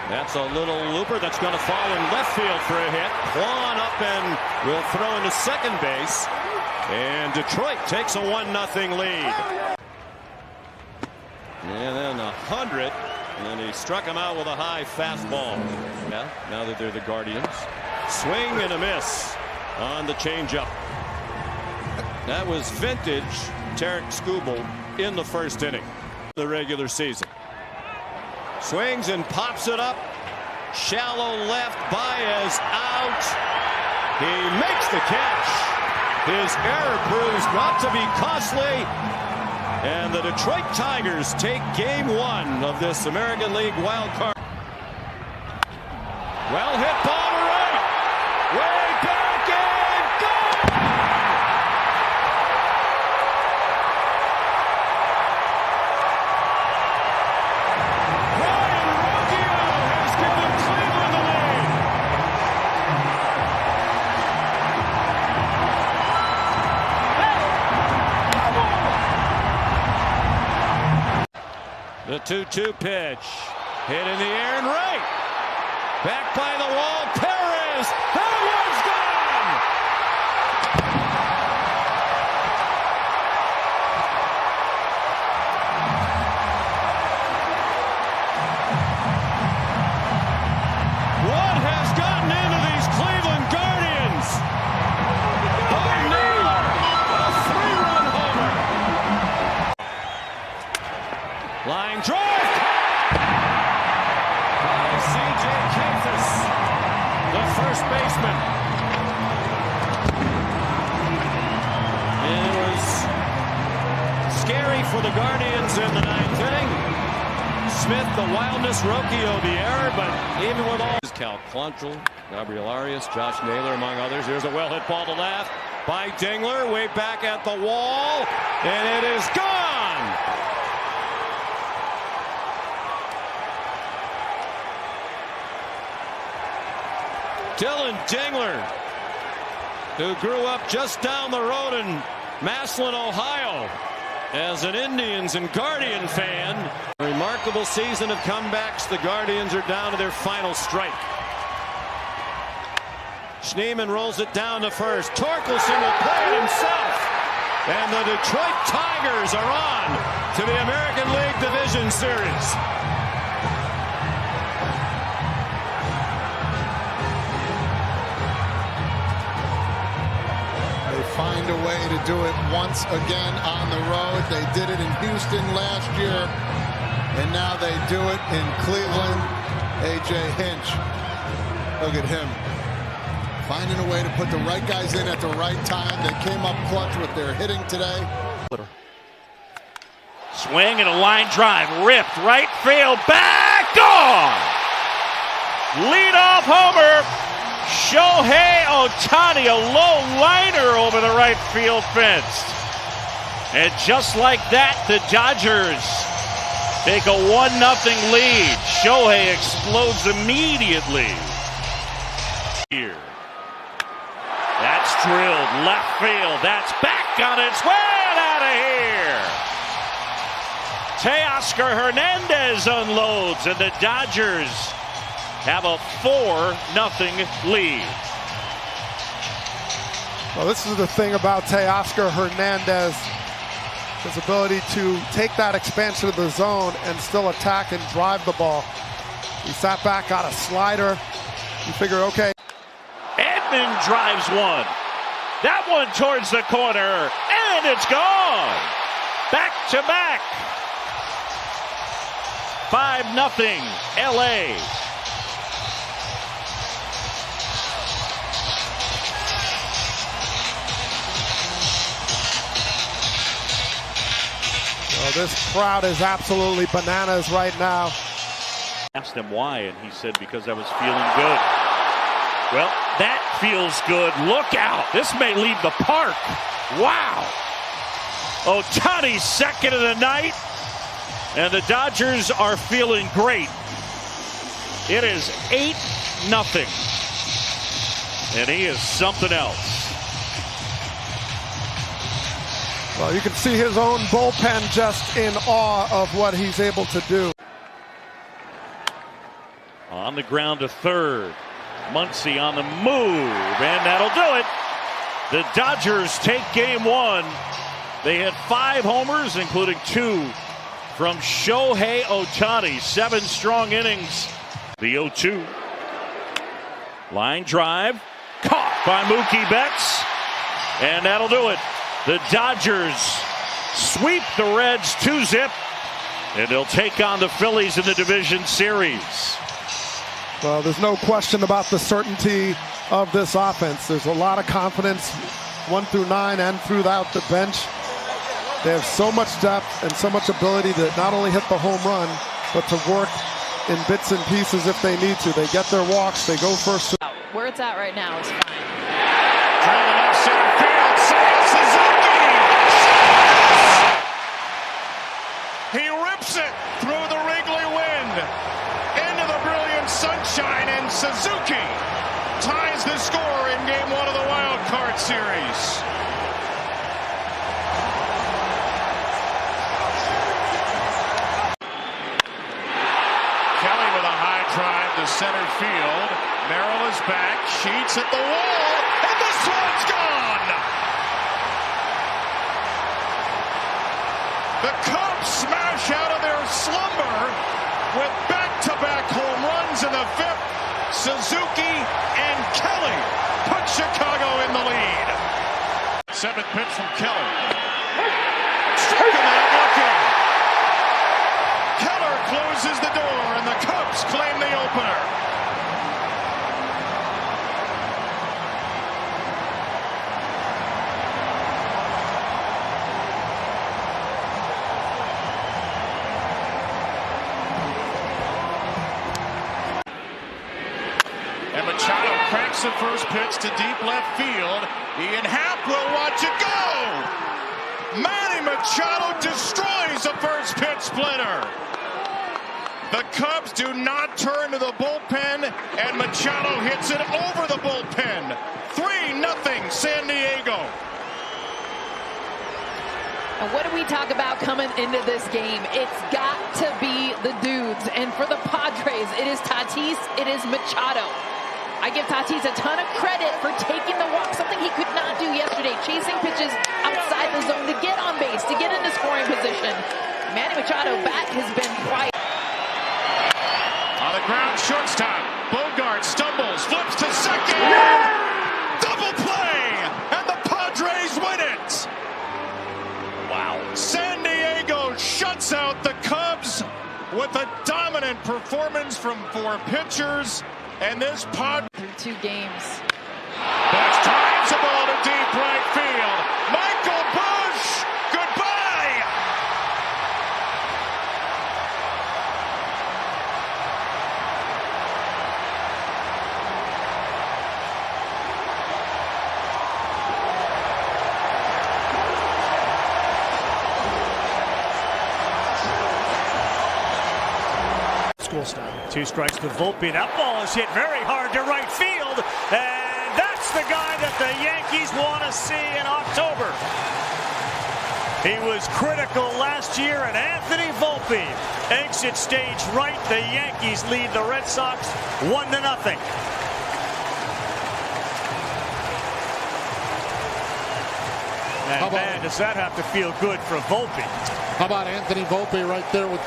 That's a little looper that's going to fall in left field for a hit. Quan up and will throw into second base. And Detroit takes a 1-0 lead. And then 100. And he struck him out with a high fastball. Yeah, now that they're the Guardians. Swing and a miss on the changeup. That was vintage Tarek Skubal in the first inning. The regular season. Swings and pops it up. Shallow left. Baez out. He makes the catch. His error proves not to be costly. And the Detroit Tigers take game 1 of this American League wild card. Well hit ball to right. Way back and gone. Ryan Rocchio has given Cleveland the lead. The 2-2 pitch. Hit in the air and right. Back by the wall. Perez. That one's gone. What has gotten into these Cleveland Guardians? Bo Naylor, a 3-run homer. Line drive. C.J. Kempis, the first baseman. And it was scary for the Guardians in the 9th inning. Smith, the wildness, Rocchio, the error, but even with all... Cal Quantrill, Gabriel Arias, Josh Naylor, among others. Here's a well-hit ball to left by Dingler, way back at the wall, and it is gone! Dylan Dingler, who grew up just down the road in Massillon, Ohio, as an Indians and Guardian fan. A remarkable season of comebacks. The Guardians are down to their final strike. Schneemann rolls it down to first. Torkelson will play it himself. And the Detroit Tigers are on to the American League Division Series. Find a way to do it once again on the road. They did it in Houston last year, and now they do it in Cleveland. A.J. Hinch, look at him. Finding a way to put the right guys in at the right time. They came up clutch with their hitting today. Swing and a line drive. Ripped right field. Back. Gone. Leadoff homer. Shohei Ohtani, a low liner over the right field fence. And just like that, the Dodgers take a 1-0 lead. Shohei explodes immediately. Here. That's drilled left field. That's back on its way out of here. Teoscar Hernandez unloads, and the Dodgers have a 4-0 lead. Well, this is the thing about Teoscar Hernandez. His ability to take that expansion of the zone and still attack and drive the ball. He sat back, got a slider. You figure, okay. Edman drives one. That one towards the corner, and it's gone. Back to back. 5-0 LA. Well, this crowd is absolutely bananas right now. Asked him why, and he said, because I was feeling good. Well, that feels good. Look out. This may leave the park. Wow. Ohtani's second of the night, and the Dodgers are feeling great. It is 8-0, and he is something else. Well, you can see his own bullpen just in awe of what he's able to do. On the ground to third. Muncy on the move, and that'll do it. The Dodgers take game one. They had 5 homers, including 2 from Shohei Ohtani. 7 strong innings. The 0-2. Line drive. Caught by Mookie Betts. And that'll do it. The Dodgers sweep the Reds 2-0. And they'll take on the Phillies in the division series. Well, there's no question about the certainty of this offense. There's a lot of confidence 1 through 9 and throughout the bench. They have so much depth and so much ability to not only hit the home run, but to work in bits and pieces if they need to. They get their walks, they go first. Where it's at right now is fine. Driving up center field, Seiya Suzuki! He rips it through the Wrigley wind into the brilliant sunshine, and Suzuki ties the score in game 1 of the wild card series. Kelly with a high drive to center field. Merrill is back, Sheets at the wall, and this one's gone! The Cubs smash out of their slumber with back-to-back home runs in the 5th. Suzuki and Kelly put Chicago in the lead. 7th pitch from Keller. Striking out looking. Keller closes the door, and the Cubs claim the opener. And Machado cranks the first pitch to deep left field. Ian Happ will watch it go. Manny Machado destroys the first pitch splitter. The Cubs do not turn to the bullpen, and Machado hits it over the bullpen. 3-0 San Diego. And what do we talk about coming into this game? It's got to be the dudes. And for the Padres, it is Tatis, it is Machado. I give Tatis a ton of credit for taking the walk, something he could not do yesterday, chasing pitches outside the zone to get on base, to get into scoring position. Manny Machado bat has been quiet. On the ground, shortstop. Bogart stumbles, flips to second. Double play, and the Padres win it. Wow. San Diego shuts out the Cubs with a dominant performance from 4 pitchers. And this pod through 2 games. Bush drives the ball to deep right field. Michael Bush, goodbye. School style. 2 strikes to Volpe. That ball is hit very hard to right field, and that's the guy that the Yankees want to see in October. He was critical last year, and Anthony Volpe exits stage right. The Yankees lead the Red Sox 1-0. And man, does that have to feel good for Volpe. How about Anthony Volpe right there with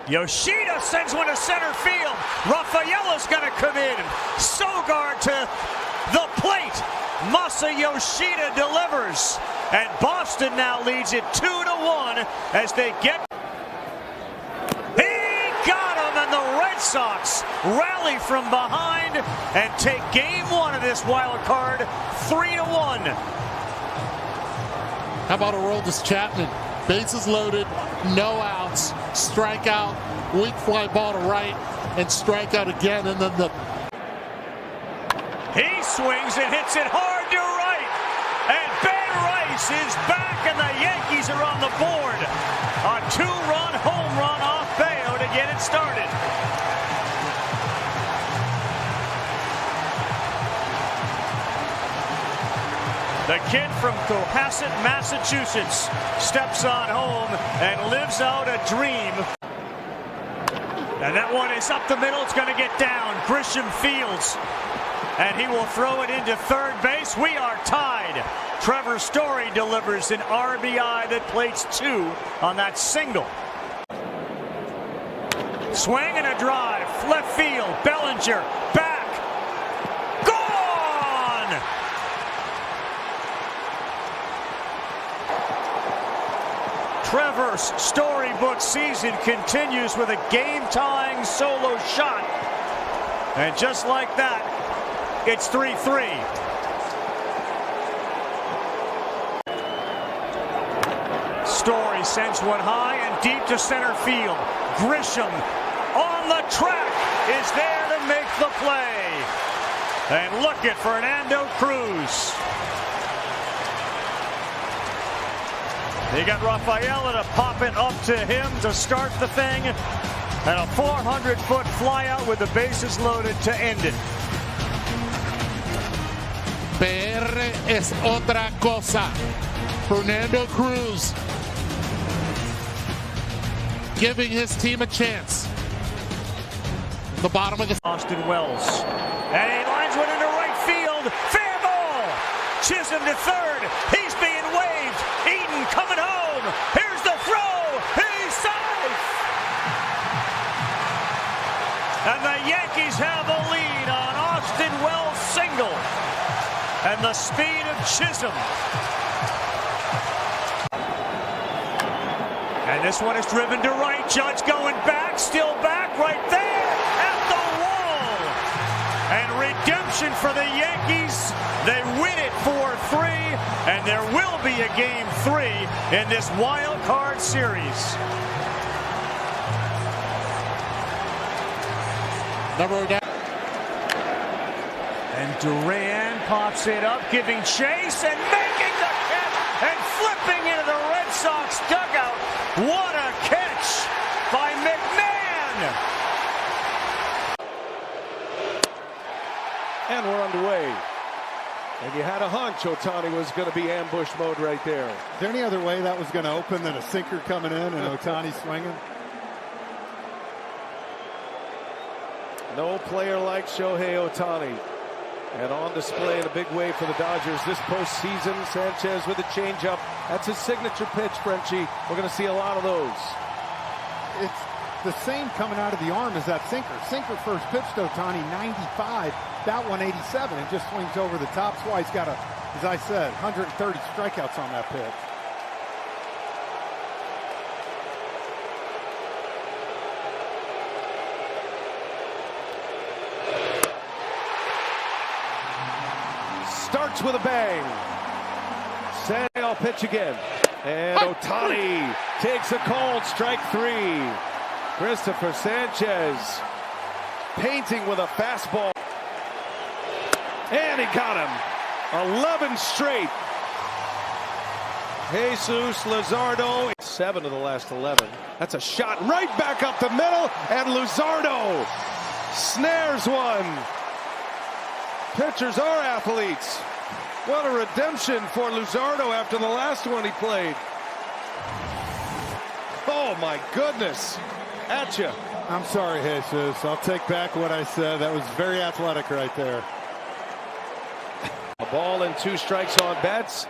Yoshida sends one to center field. Rafaela's going to come in. Sogard to the plate. Masa Yoshida delivers. And Boston now leads it 2-1 as they get. He got him, and the Red Sox rally from behind and take game 1 of this wild card 3-1. How about Aroldis Chapman? Bases loaded, no outs, strikeout, weak fly ball to right, and strikeout again, and then the... He swings and hits it hard to right, and Ben Rice is back, and the Yankees are on the board. A 2-run home run off Bayo to get it started. The kid from Cohasset, Massachusetts, steps on home and lives out a dream. And that one is up the middle. It's going to get down. Grisham fields. And he will throw it into third base. We are tied. Trevor Story delivers an RBI that plates 2 on that single. Swing and a drive. Left field. Bellinger. Back. Gone! Trevor's storybook season continues with a game-tying solo shot. And just like that, it's 3-3. Story sends one high and deep to center field. Grisham on the track is there to make the play. And look at Fernando Cruz. They got Rafaela to pop it up to him to start the thing. And a 400-foot flyout with the bases loaded to end it. PR es otra cosa. Fernando Cruz giving his team a chance. The bottom of the Austin Wells. And he lines one into right field. Fair ball. Chisholm to third. He's being waved. Eaton coming home. Here's the throw. He's safe. And the Yankees have a lead on Austin Wells' single. And the speed of Chisholm. And this one is driven to right. Judge going back, still back, right there at the wall. And redemption for the Yankees. They win it 4-3, and there will be a game 3 in this wild card series. number down. And Duran pops it up, giving chase and making the catch and flipping into the Red Sox dugout. What a catch by McMahon! And we're underway. And you had a hunch Ohtani was going to be ambush mode right there. Is there any other way that was going to open than a sinker coming in and Ohtani swinging? No player like Shohei Ohtani. And on display in a big way for the Dodgers this postseason. Sanchez with a changeup. That's his signature pitch, Frenchie. We're going to see a lot of those. It's the same coming out of the arm as that sinker. Sinker first pitch to Ohtani, 95. That one, 87. It just swings over the top. That's why he's got, as I said, 130 strikeouts on that pitch. Starts with a bang. Sale pitch again. And Ohtani takes a cold strike 3. Christopher Sanchez painting with a fastball. And he got him. 11 straight. Jesus Luzardo. 7 of the last 11. That's a shot right back up the middle. And Luzardo snares one. Pitchers are athletes. What a redemption for Luzardo after the last one he played. Oh my goodness. At you. I'm sorry, Jesus. I'll take back what I said. That was very athletic right there. A ball and 2 strikes on Betts.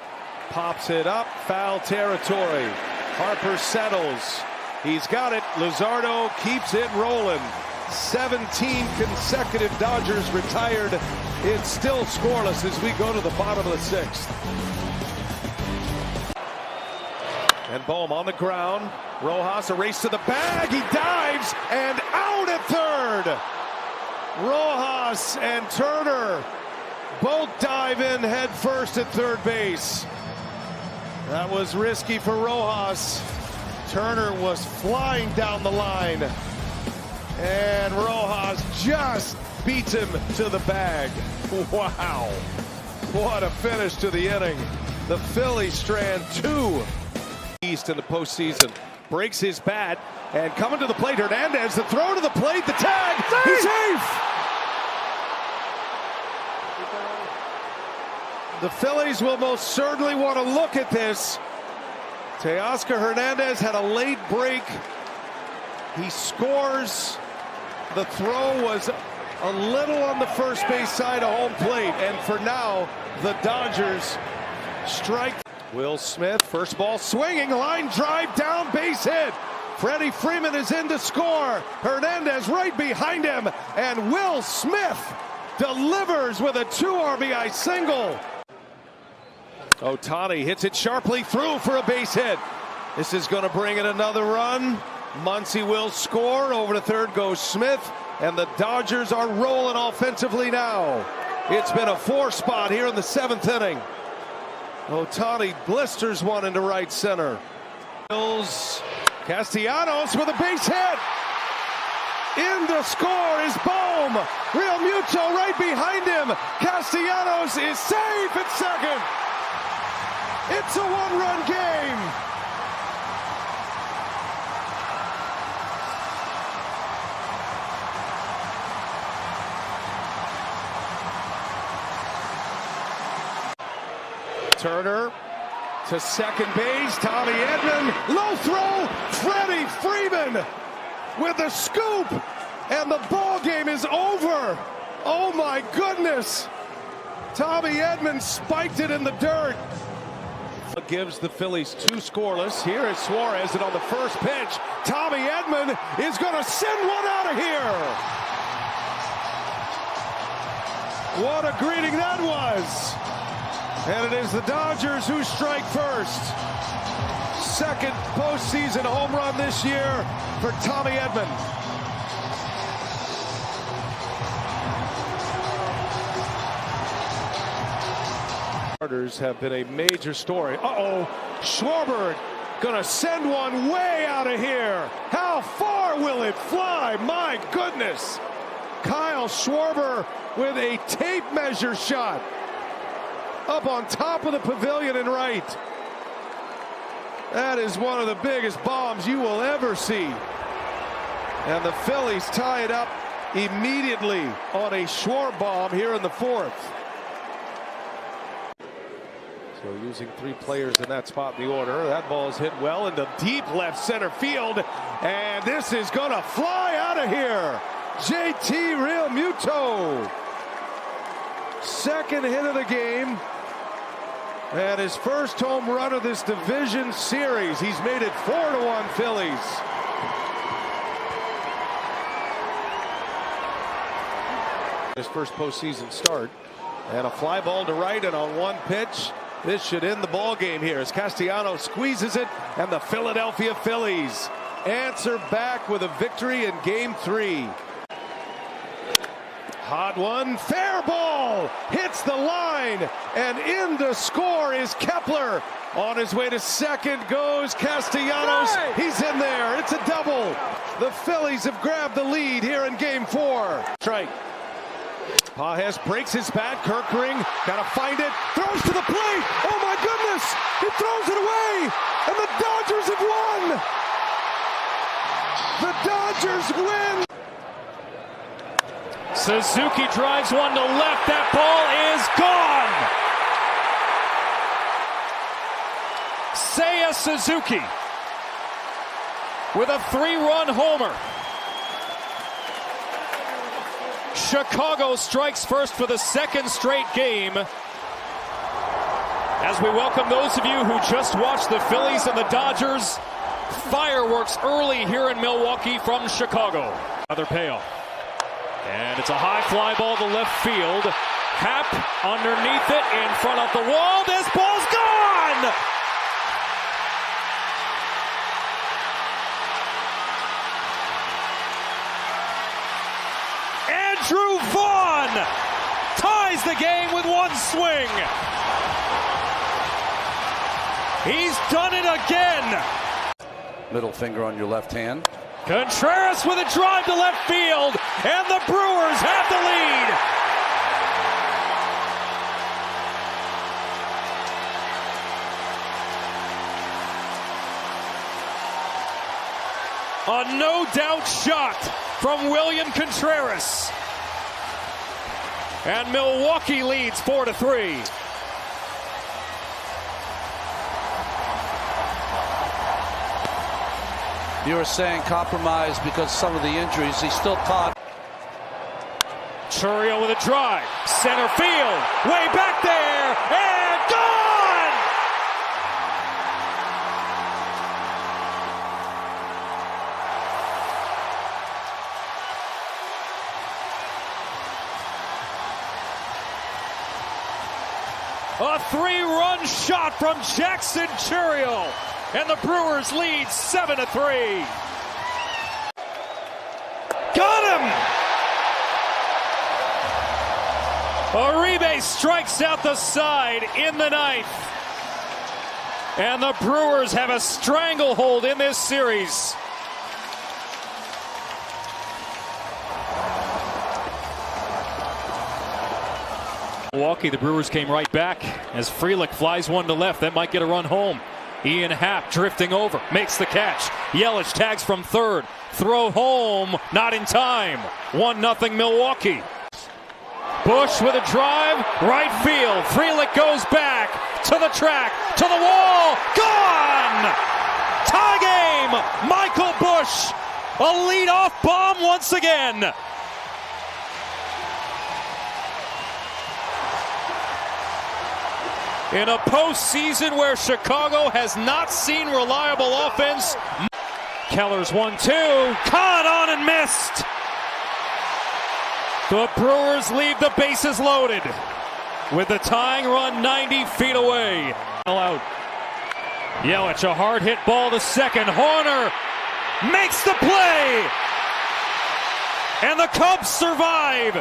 Pops it up. Foul territory. Harper settles. He's got it. Luzardo keeps it rolling. 17 consecutive Dodgers retired. It's still scoreless as we go to the bottom of the 6th. And Bohm on the ground. Rojas a race to the bag. He dives and out at third. Rojas and Turner both dive in head first at third base. That was risky for Rojas. Turner was flying down the line. And Rojas just beats him to the bag. Wow. What a finish to the inning. The Phillies strand 2 east in the postseason. Breaks his bat and coming to the plate. Hernandez, the throw to the plate, the tag. He's safe. The Phillies will most certainly want to look at this. Teoscar Hernandez had a late break. He scores The throw was a little on the first base side of home plate, and for now, the Dodgers strike. Will Smith, first ball swinging, line drive down, base hit. Freddie Freeman is in to score. Hernandez right behind him, and Will Smith delivers with a 2 RBI single. Ohtani hits it sharply through for a base hit. This is going to bring in another run. Muncy will score. Over to third goes Smith, and the Dodgers are rolling offensively now. It's been a 4 spot here in the 7th inning. Ohtani blisters one into right center. Castellanos with a base hit. In to score is Bohm. Real Muto right behind him. Castellanos is safe at second. It's a 1-run game. Turner to second base. Tommy Edman. Low throw. Freddie Freeman with the scoop. And the ball game is over. Oh my goodness. Tommy Edman spiked it in the dirt. Gives the Phillies 2 scoreless. Here is Suarez, and on the first pitch, Tommy Edman is going to send one out of here. What a greeting that was. And it is the Dodgers who strike first. Second postseason home run this year for Tommy Edman. Starters have been a major story. Schwarber gonna send one way out of here. How far will it fly? My goodness. Kyle Schwarber with a tape measure shot up on top of the pavilion in right. That is one of the biggest bombs you will ever see. And the Phillies tie it up immediately on a Schwarber bomb here in the 4th. So using 3 players in that spot in the order. That ball is hit well into deep left center field. And this is going to fly out of here. JT Real Muto. Second hit of the game. And his first home run of this division series. He's made it 4-1 Phillies. His first postseason start. And a fly ball to right, and on one pitch, this should end the ball game here as Castellanos squeezes it, and the Philadelphia Phillies answer back with a victory in Game 3. Hot one, fair ball, hits the line, and in to score is Kepler. On his way to second goes Castellanos. He's in there. It's a double. The Phillies have grabbed the lead here in Game 4. Strike. Pages breaks his bat. Kirkering gotta find it. Throws to the plate. Oh my goodness! He throws it away, and the Dodgers have won. The Dodgers win. Suzuki drives one to left. That ball is gone. Seiya Suzuki with a 3-run homer. Chicago strikes first for the 2nd straight game. As we welcome those of you who just watched the Phillies and the Dodgers. Fireworks early here in Milwaukee from Chicago. Another payoff. And it's a high fly ball to left field. Happ underneath it, in front of the wall. This ball's gone! Andrew Vaughn ties the game with 1 swing. He's done it again. Middle finger on your left hand. Contreras with a drive to left field, and the Brewers have the lead. A no-doubt shot from William Contreras. And Milwaukee leads 4-3. You were saying compromised because some of the injuries. He still caught. Churiel with a drive. Center field. Way back there. And gone! A 3-run shot from Jackson Churiel. And the Brewers lead 7-3. Got him! Uribe strikes out the side in the ninth. And the Brewers have a stranglehold in this series. Milwaukee, the Brewers came right back as Frelick flies one to left. That might get a run home. Ian Happ drifting over, makes the catch. Yelich tags from third. Throw home, not in time. 1-0 Milwaukee. Bush with a drive, right field. Frelick goes back to the track, to the wall. Gone! Tie game! Michael Bush, a leadoff bomb once again. In a postseason where Chicago has not seen reliable offense. Keller's 1-2, caught on and missed. The Brewers leave the bases loaded with the tying run 90 feet away. Out. Yelich, a hard hit ball to second. Horner makes the play. And the Cubs survive.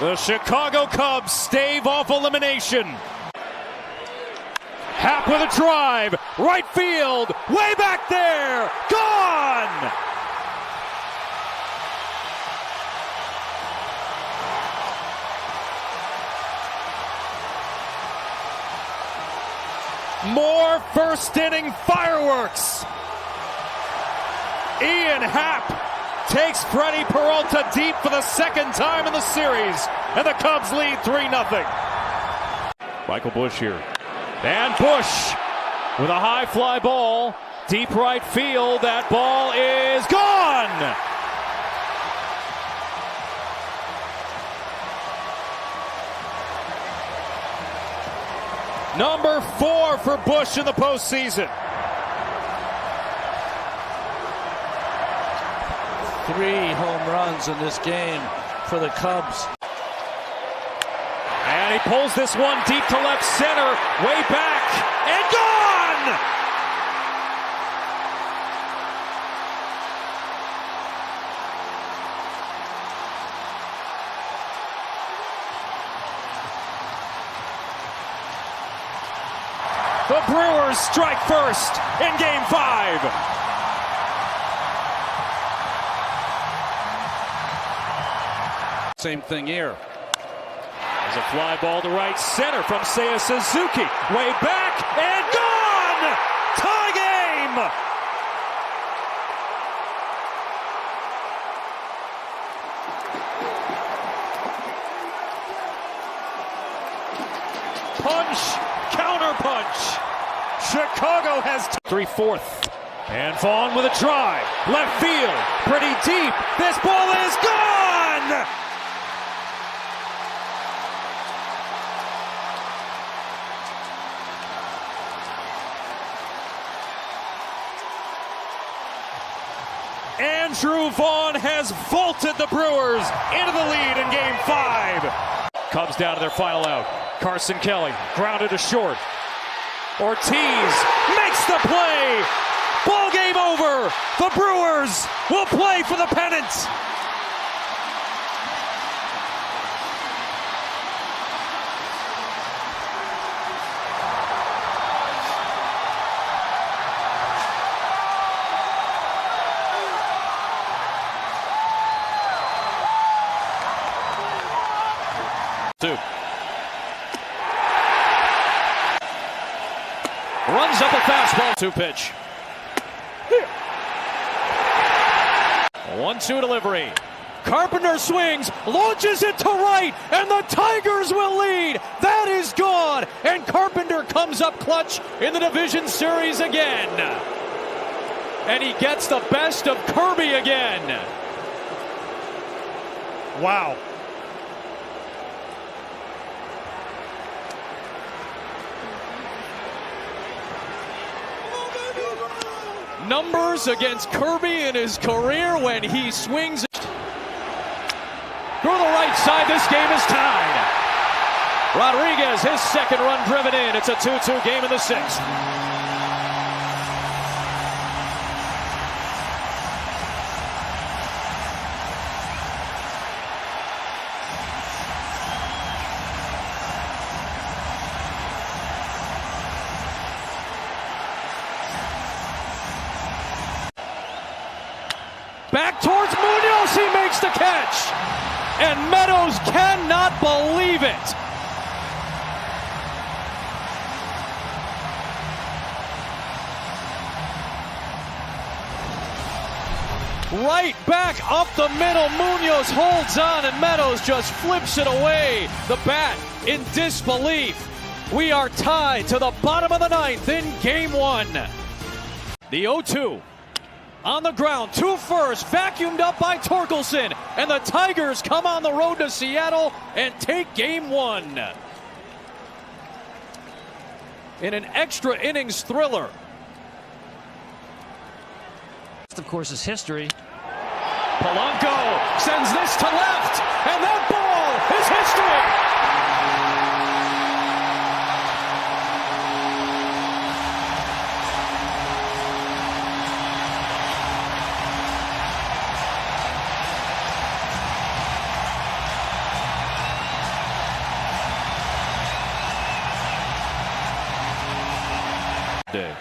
The Chicago Cubs stave off elimination. Happ with a drive, right field, way back there, gone! More first inning fireworks. Ian Happ takes Freddie Peralta deep for the second time in the series, and the Cubs lead 3-0. Michael Bush here. And Bush with a high fly ball, deep right field. That ball is gone! Number 4 for Bush in the postseason. 3 home runs in this game for the Cubs. And he pulls this one deep to left center, way back, and gone! The Brewers strike first in Game 5. Same thing here. There's a fly ball to right center from Seiya Suzuki. Way back and gone! Tie game! Punch, counter punch. Chicago has 3/4. And Vaughn with a drive. Left field, pretty deep. This ball is gone! Andrew Vaughn has vaulted the Brewers into the lead in Game 5. Cubs down to their final out. Carson Kelly grounded to short. Ortiz makes the play. Ball game over. The Brewers will play for the pennant. Runs up a fastball. 2-pitch. 1-2 delivery. Carpenter swings, launches it to right, and the Tigers will lead. That is gone, and Carpenter comes up clutch in the division series again. And he gets the best of Kirby again. Wow. Numbers against Kirby in his career when he swings. Through the right side, this game is tied. Rodriguez, his second run driven in. It's a 2-2 game in the sixth. Back towards Munoz, he makes the catch. And Meadows cannot believe it. Right back up the middle, Munoz holds on and Meadows just flips it away. The bat in disbelief. We are tied to the bottom of the ninth in game one. The 0-2. On the ground, 2 first, vacuumed up by Torkelson, and the Tigers come on the road to Seattle and take game one. In an extra innings thriller. Of course, is history. Polanco sends this to left, and that ball is history.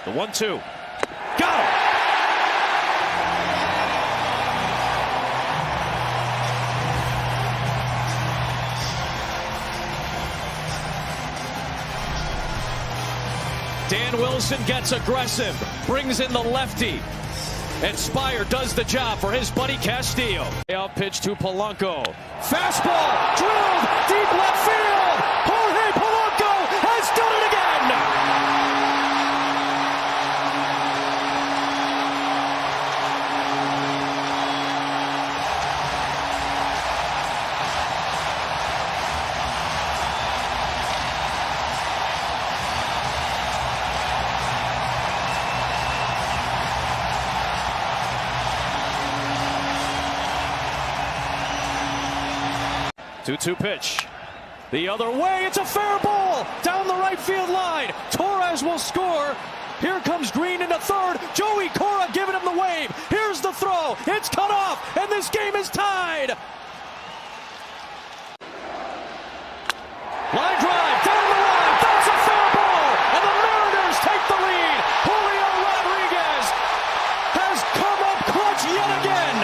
The 1-2. Got him! Dan Wilson gets aggressive, brings in the lefty. And Spire does the job for his buddy Castillo. Out pitch to Polanco. Fastball drilled deep left field. Jorge Polanco has done it again. Two-two pitch. The other way, it's a fair ball down the right field line. Torres will score. Here comes Green into third. Joey Cora giving him the wave. Here's the throw. It's cut off, and this game is tied. Line drive down the line. That's a fair ball, and the Mariners take the lead. Julio Rodriguez has come up clutch yet again.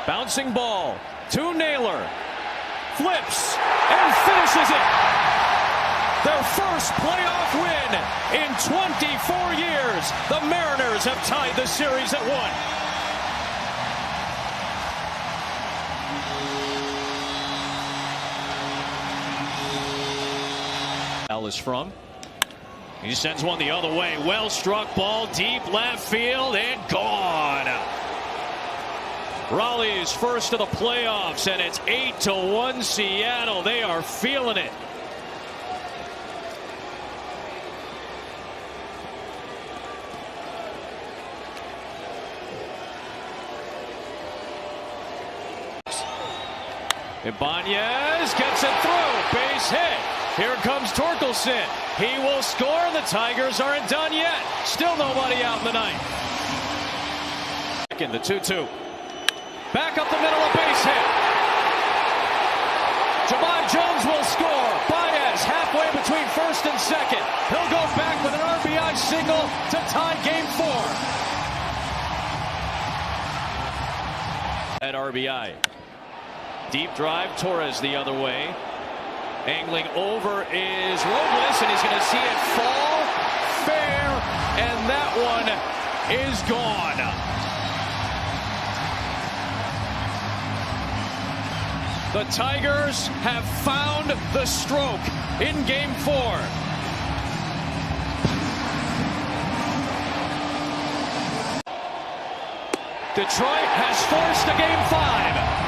Bouncing ball to Naylor, flips and finishes it. Their first playoff win in 24 years. The Mariners have tied the series at 1. Is from. He sends one the other way. Well struck ball deep left field and gone. Raleigh's first of the playoffs, and it's 8-1 Seattle. They are feeling it. Ibanez gets it through. Base hit. Here comes Torkelson. He will score. The Tigers aren't done yet. Still nobody out in the ninth. In the 2-2. Back up the middle, a base hit. Jahmai Jones will score. Baez halfway between first and second. He'll go back with an RBI single to tie game 4. At RBI. Deep drive, Torres the other way. Angling over is Robles, and he's going to see it fall fair, and that one is gone. The Tigers have found the stroke in Game 4. Detroit has forced a Game 5.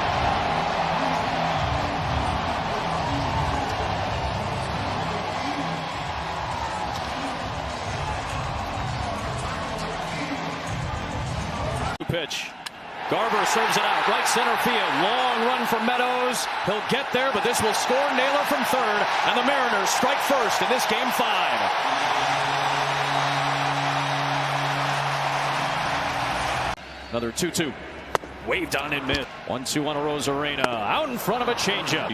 Pitch. Garver serves it out, right center field. Long run for Meadows. He'll get there, but this will score Naylor from third, and the Mariners strike first in this Game 5. Another 2-2. Waved on in mid. 1-2 on a Rosarena. Out in front of a changeup.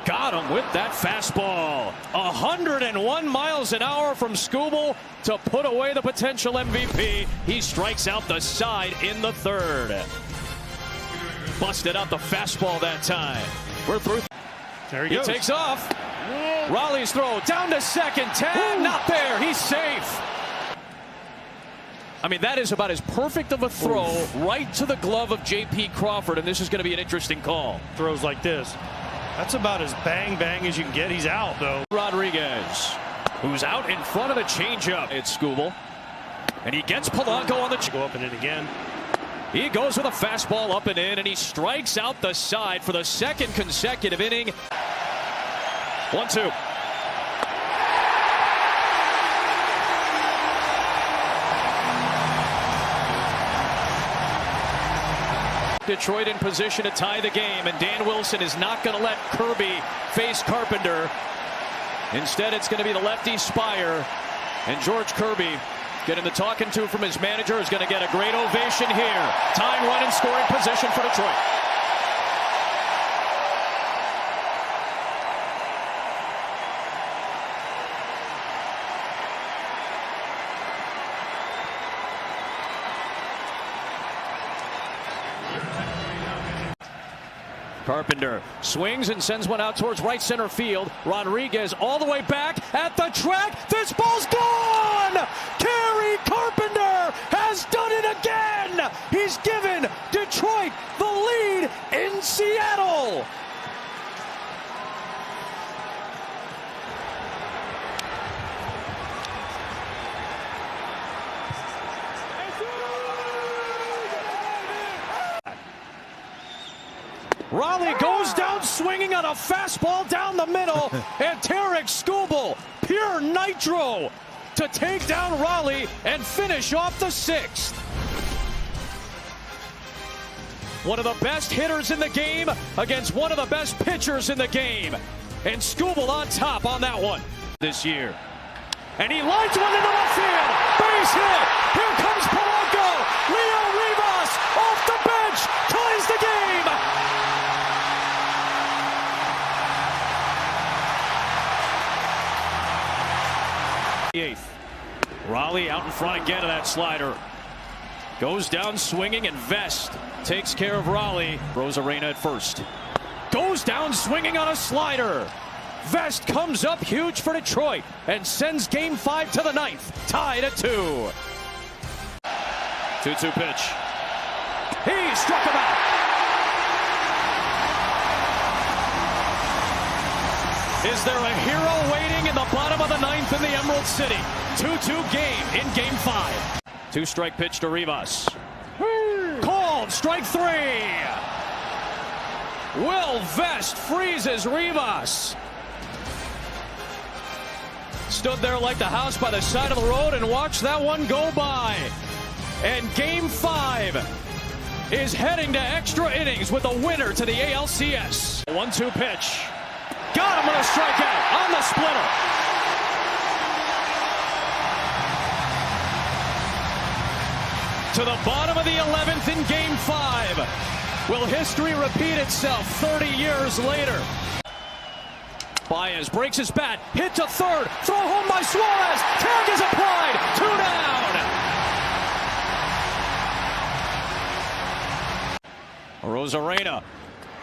Got him with that fastball. 101 miles an hour from Skubal to put away the potential MVP. He strikes out the side in the third. Busted out the fastball that time. We're through. There he goes. Takes off. Raleigh's throw down to second. Tag not there. He's safe. I mean, that is about as perfect of a throw right to the glove of J.P. Crawford, and this is going to be an interesting call. Throws like this. That's about as bang as you can get. He's out, though. Rodriguez, who's out in front of the changeup. It's Skubal. And he gets Polanco on the go up and in again. He goes with a fastball up and in, and he strikes out the side for the second consecutive inning. 1-2. Detroit in position to tie the game, and Dan Wilson is not going to let Kirby face Carpenter. Instead, it's going to be the lefty Spire, and George Kirby getting the talking to from his manager is going to get a great ovation here. Tying run in scoring position for Detroit. Carpenter swings and sends one out towards right center field. Rodriguez all the way back at the track. This ball's gone! Kerry Carpenter has done it again! He's given Detroit the lead in Seattle! Raleigh goes down swinging on a fastball down the middle, and Tarek Skubal, pure nitro, to take down Raleigh and finish off the sixth. One of the best hitters in the game against one of the best pitchers in the game. And Skubal on top on that one this year. And he lines one into left field. Base hit. Here comes Polanco. Leo Rivas off the bench ties the game. Eighth. Raleigh out in front again of that slider. Goes down swinging, and Vest takes care of Raleigh. Rosarena at first. Goes down swinging on a slider. Vest comes up huge for Detroit and sends Game 5 to the ninth. Tied at 2. 2-2 pitch. He struck him out. Is there a hero waiting in the bottom of the ninth in the Emerald City? 2-2 game in Game 5. 2-strike pitch to Rivas. Called strike 3. Will Vest freezes Rivas. Stood there like the house by the side of the road and watched that one go by. And Game 5 is heading to extra innings with a winner to the ALCS. 1-2 pitch. Got him with a strikeout on the splitter. To the bottom of the 11th in Game 5. Will history repeat itself 30 years later? Baez breaks his bat, hit to third, throw home by Suarez. Tag is applied, 2 down. Rosarena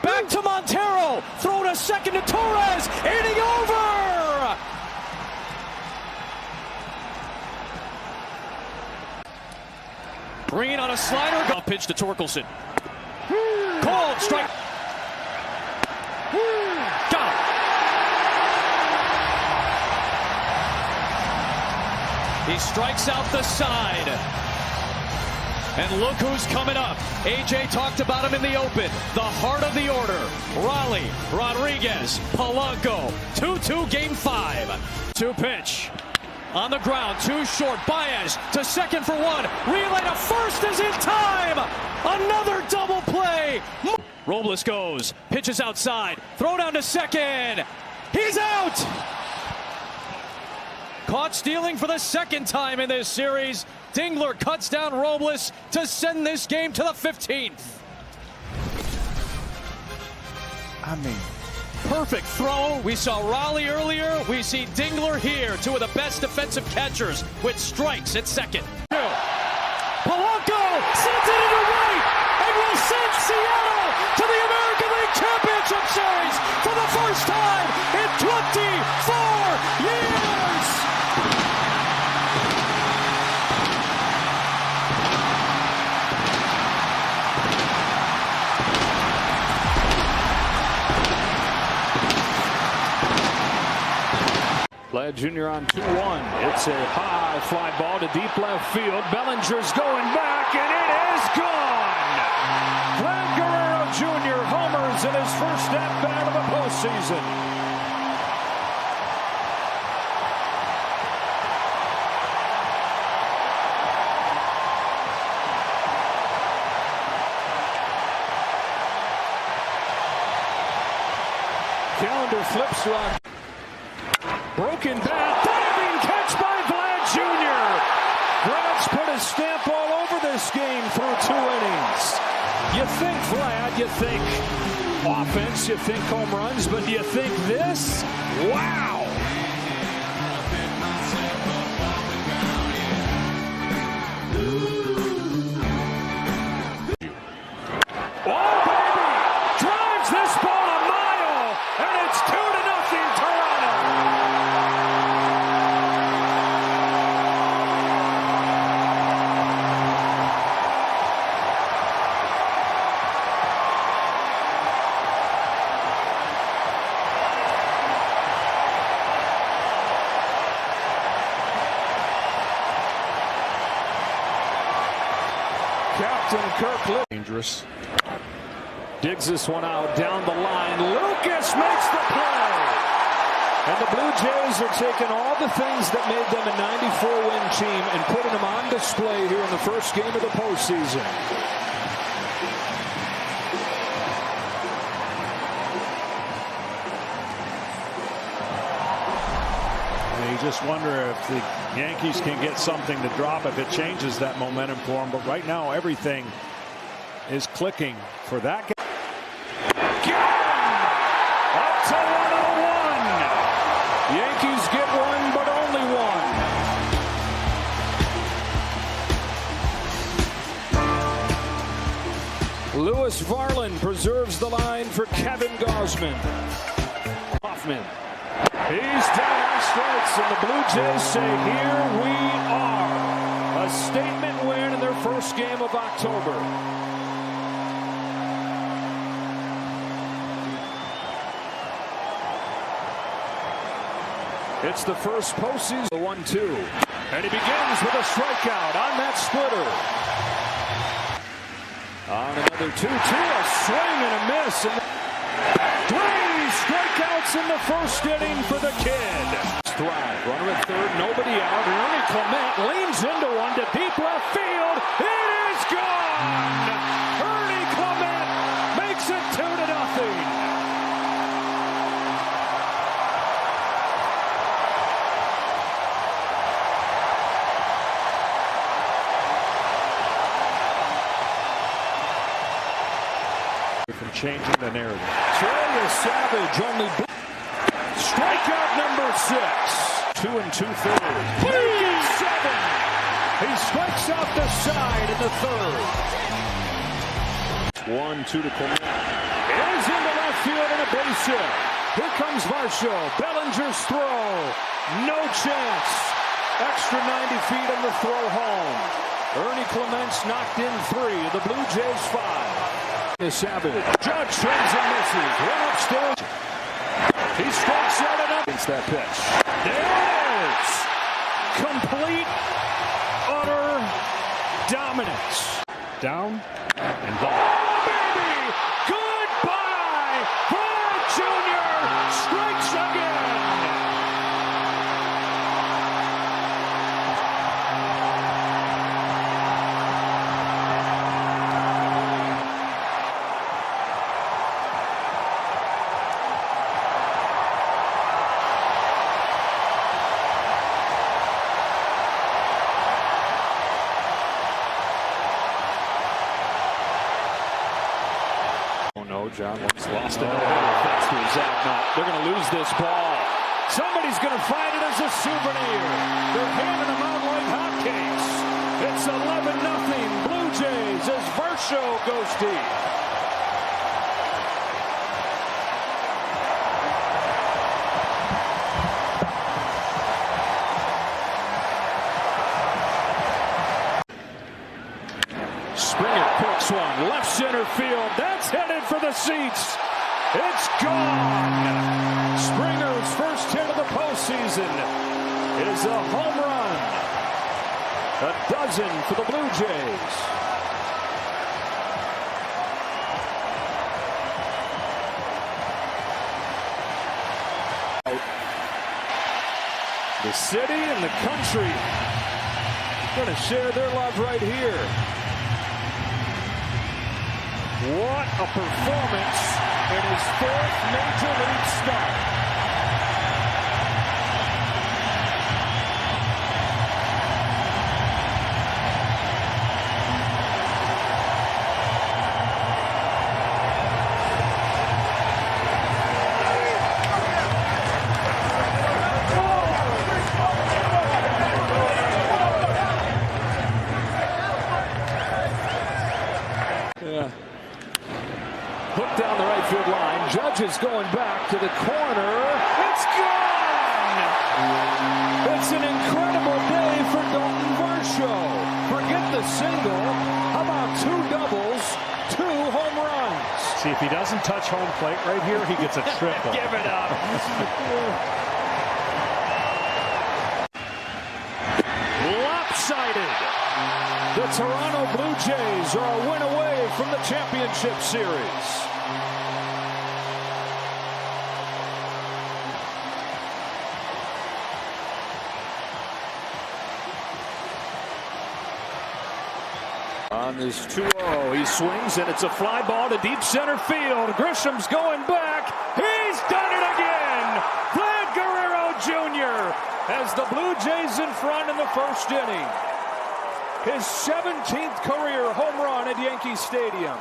Back to Montero. Throw to second to Torres. Inning over. Green on a slider. Go pitch to Torkelson. Called strike. Got him. He strikes out the side. And look who's coming up. AJ talked about him in the open. The heart of the order. Raleigh, Rodriguez, Polanco. 2-2 game 5. 2 pitch. On the ground, 2 short. Baez to second for 1. Relay to first is in time. Another double play. Robles goes. Pitches outside. Throw down to second. He's out. Caught stealing for the second time in this series. Dingler cuts down Robles to send this game to the 15th. I mean, perfect throw. We saw Raleigh earlier. We see Dingler here. 2 of the best defensive catchers with strikes at second. Polanco sends it into right and will send Seattle to the American League Championship Series for the first time in 24 years. Vlad Jr. on 2-1. It's a high fly ball to deep left field. Bellinger's going back, and it is gone. Vlad Guerrero Jr. homers in his first at-bat of the postseason. Calendar flips to on. Broken bat, diving catch by Vlad Jr. Vlad's put a stamp all over this game through 2 innings. You think Vlad, you think offense, you think home runs, but do you think this? Wow! Oh, baby! Drives this ball a mile, and it's 2-0 Toronto. Captain Kirk dangerous. Digs this one out down the line. Lucas makes the play. And the Blue Jays are taking all the things that made them a 94-win team and putting them on display here in the first game of the postseason. You just wonder if the Yankees can get something to drop, if it changes that momentum for them. But right now, everything is clicking for that guy. Up to 101. Yankees get one, but only one. Lewis Varland preserves the line for Kevin Gausman. Hoffman. He's down on strikes, and the Blue Jays say, here we are. A statement win in their first game of October. It's the first postseason. 1-2. And he begins with a strikeout on that splitter. On another 2-2, a swing and a miss. And 3 strikeouts in the first inning for the kid. Thrive. Runner at third, nobody out. Ernie Clement leans into one to deep left field. It is gone! Ernie Clement makes it 2-0. From changing the narrative. Trey Savage only strikeout number 6. 2 2/3. 7. He strikes out the side in the third. 1-2 to Clement. Is field and a base hit. Here comes Varsho. Bellinger's throw. No chance. Extra 90 feet on the throw home. Ernie Clements knocked in 3. The Blue Jays 5. The Savage. Judge swings and misses. One upstairs. He strikes out and up. Against that pitch. There it is. Complete, utter dominance. Down and gone. Baby! Goodbye! Vlad Jr. strikes again. John looks lost in the fence to his out. No, they're going to lose this ball. Somebody's going to find it as a souvenir. They're handing them out like hotcakes. It's 11-0 Blue Jays as Varsho goes deep. Springer picks one, left center field. That's headed for the seats. It's gone. Springer's first hit of the postseason is a home run. A dozen for the Blue Jays. The city and the country going to share their love right here. What a performance in his 4th Major League start. Hook down the right field line. Judge is going back to the corner. It's gone! It's an incredible day for Dalton Varsho. Forget the single. How about 2 doubles, 2 home runs? See, if he doesn't touch home plate right here, he gets a triple. Give it up. Lopsided. The Toronto Blue Jays are a win away from the championship series. On this 2-0, he swings and it's a fly ball to deep center field. Grisham's going back. He's done it again. Vlad Guerrero Jr. has the Blue Jays in front in the first inning. His 17th career home run at Yankee Stadium.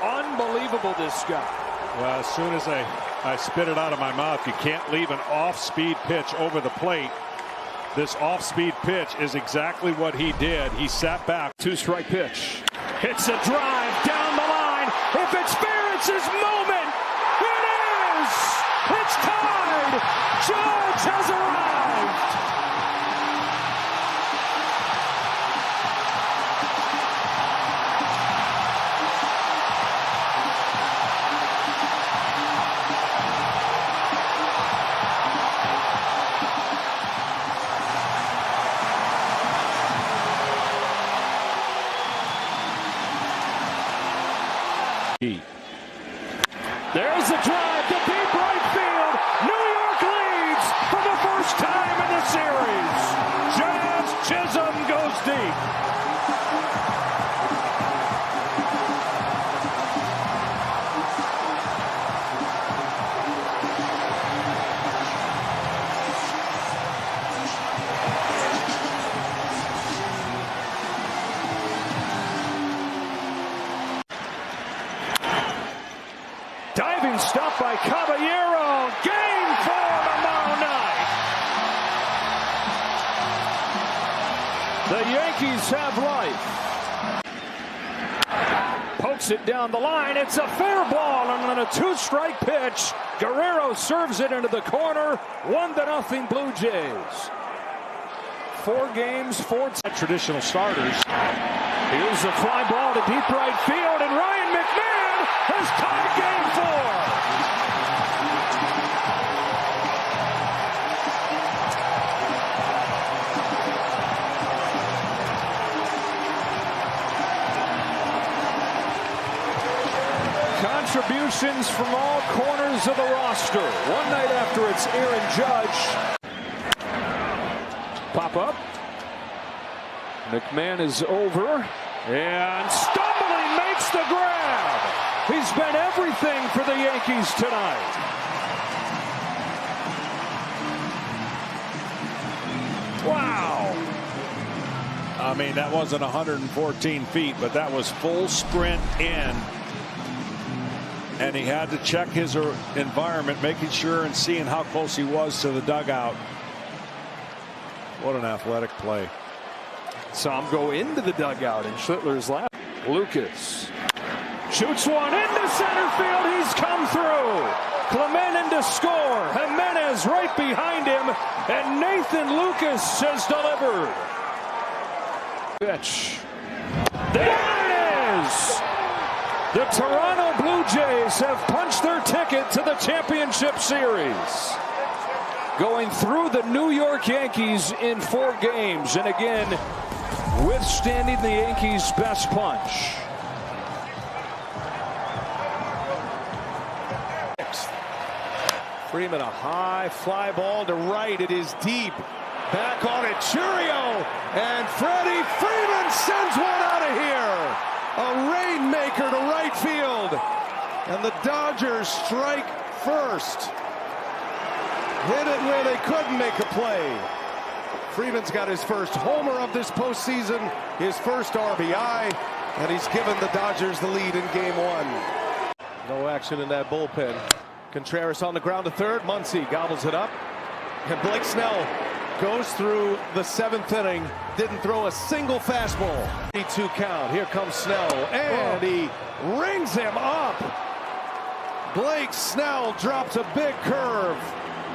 Unbelievable, this guy. Well, as soon as I spit it out of my mouth, you can't leave an off-speed pitch over the plate. This off-speed pitch is exactly what he did. He sat back. 2-strike pitch. Hits a drive down the line. If it's fair, it's his moment. It is. It's tied. Judge has arrived. There's the drive to deep right field. New York leads for the first time in the series. Jazz Chisholm goes deep. Diving stop by Caballero. Game 4 tomorrow night. The Yankees have life. Puts it down the line. It's a fair ball, and on a 2-strike pitch, Guerrero serves it into the corner. 1-0 Blue Jays. 4 games, 4 traditional starters. Here's a fly ball to deep right field, and Ryan McMahon has tied game 4. Contributions from all corners of the roster. One night after it's Aaron Judge. Pop up. McMahon is over and stumbling makes the grab. He's been everything for the Yankees tonight. Wow. I mean, that wasn't 114 feet, but that was full sprint in. And he had to check his environment, making sure and seeing how close he was to the dugout. What an athletic play. Saw him go into the dugout in Schlittler's lap. Lucas shoots one into center field. He's come through. Clement in to score. Jimenez right behind him. And Nathan Lucas has delivered. Pitch. There it is. The Toronto Blue Jays have punched their ticket to the championship series. Going through the New York Yankees in 4 games. And again, withstanding the Yankees' best punch. Freeman, a high fly ball to right. It is deep. Back on it, Churio. And Freddie Freeman sends one out of here. A rainmaker to right field. And the Dodgers strike first. Hit it where they couldn't make a play. Freeman's got his first homer of this postseason, his first RBI, and he's given the Dodgers the lead in game 1. No action in that bullpen. Contreras on the ground to third. Muncy gobbles it up. And Blake Snell goes through the 7th inning. Didn't throw a single fastball. 3-2 count. Here comes Snell. And he rings him up. Blake Snell drops a big curve.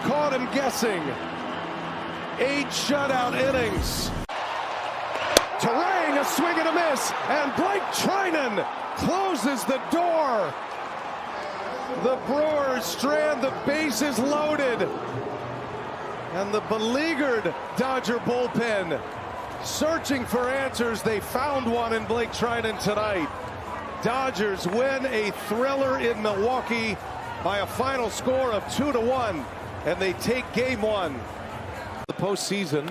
Caught him guessing. 8 shutout innings. Terang, a swing and a miss. And Blake Trinan closes the door. The Brewers strand the bases loaded. And the beleaguered Dodger bullpen searching for answers. They found one in Blake Trinan tonight. Dodgers win a thriller in Milwaukee by a final score of 2-1. And they take game 1. The postseason.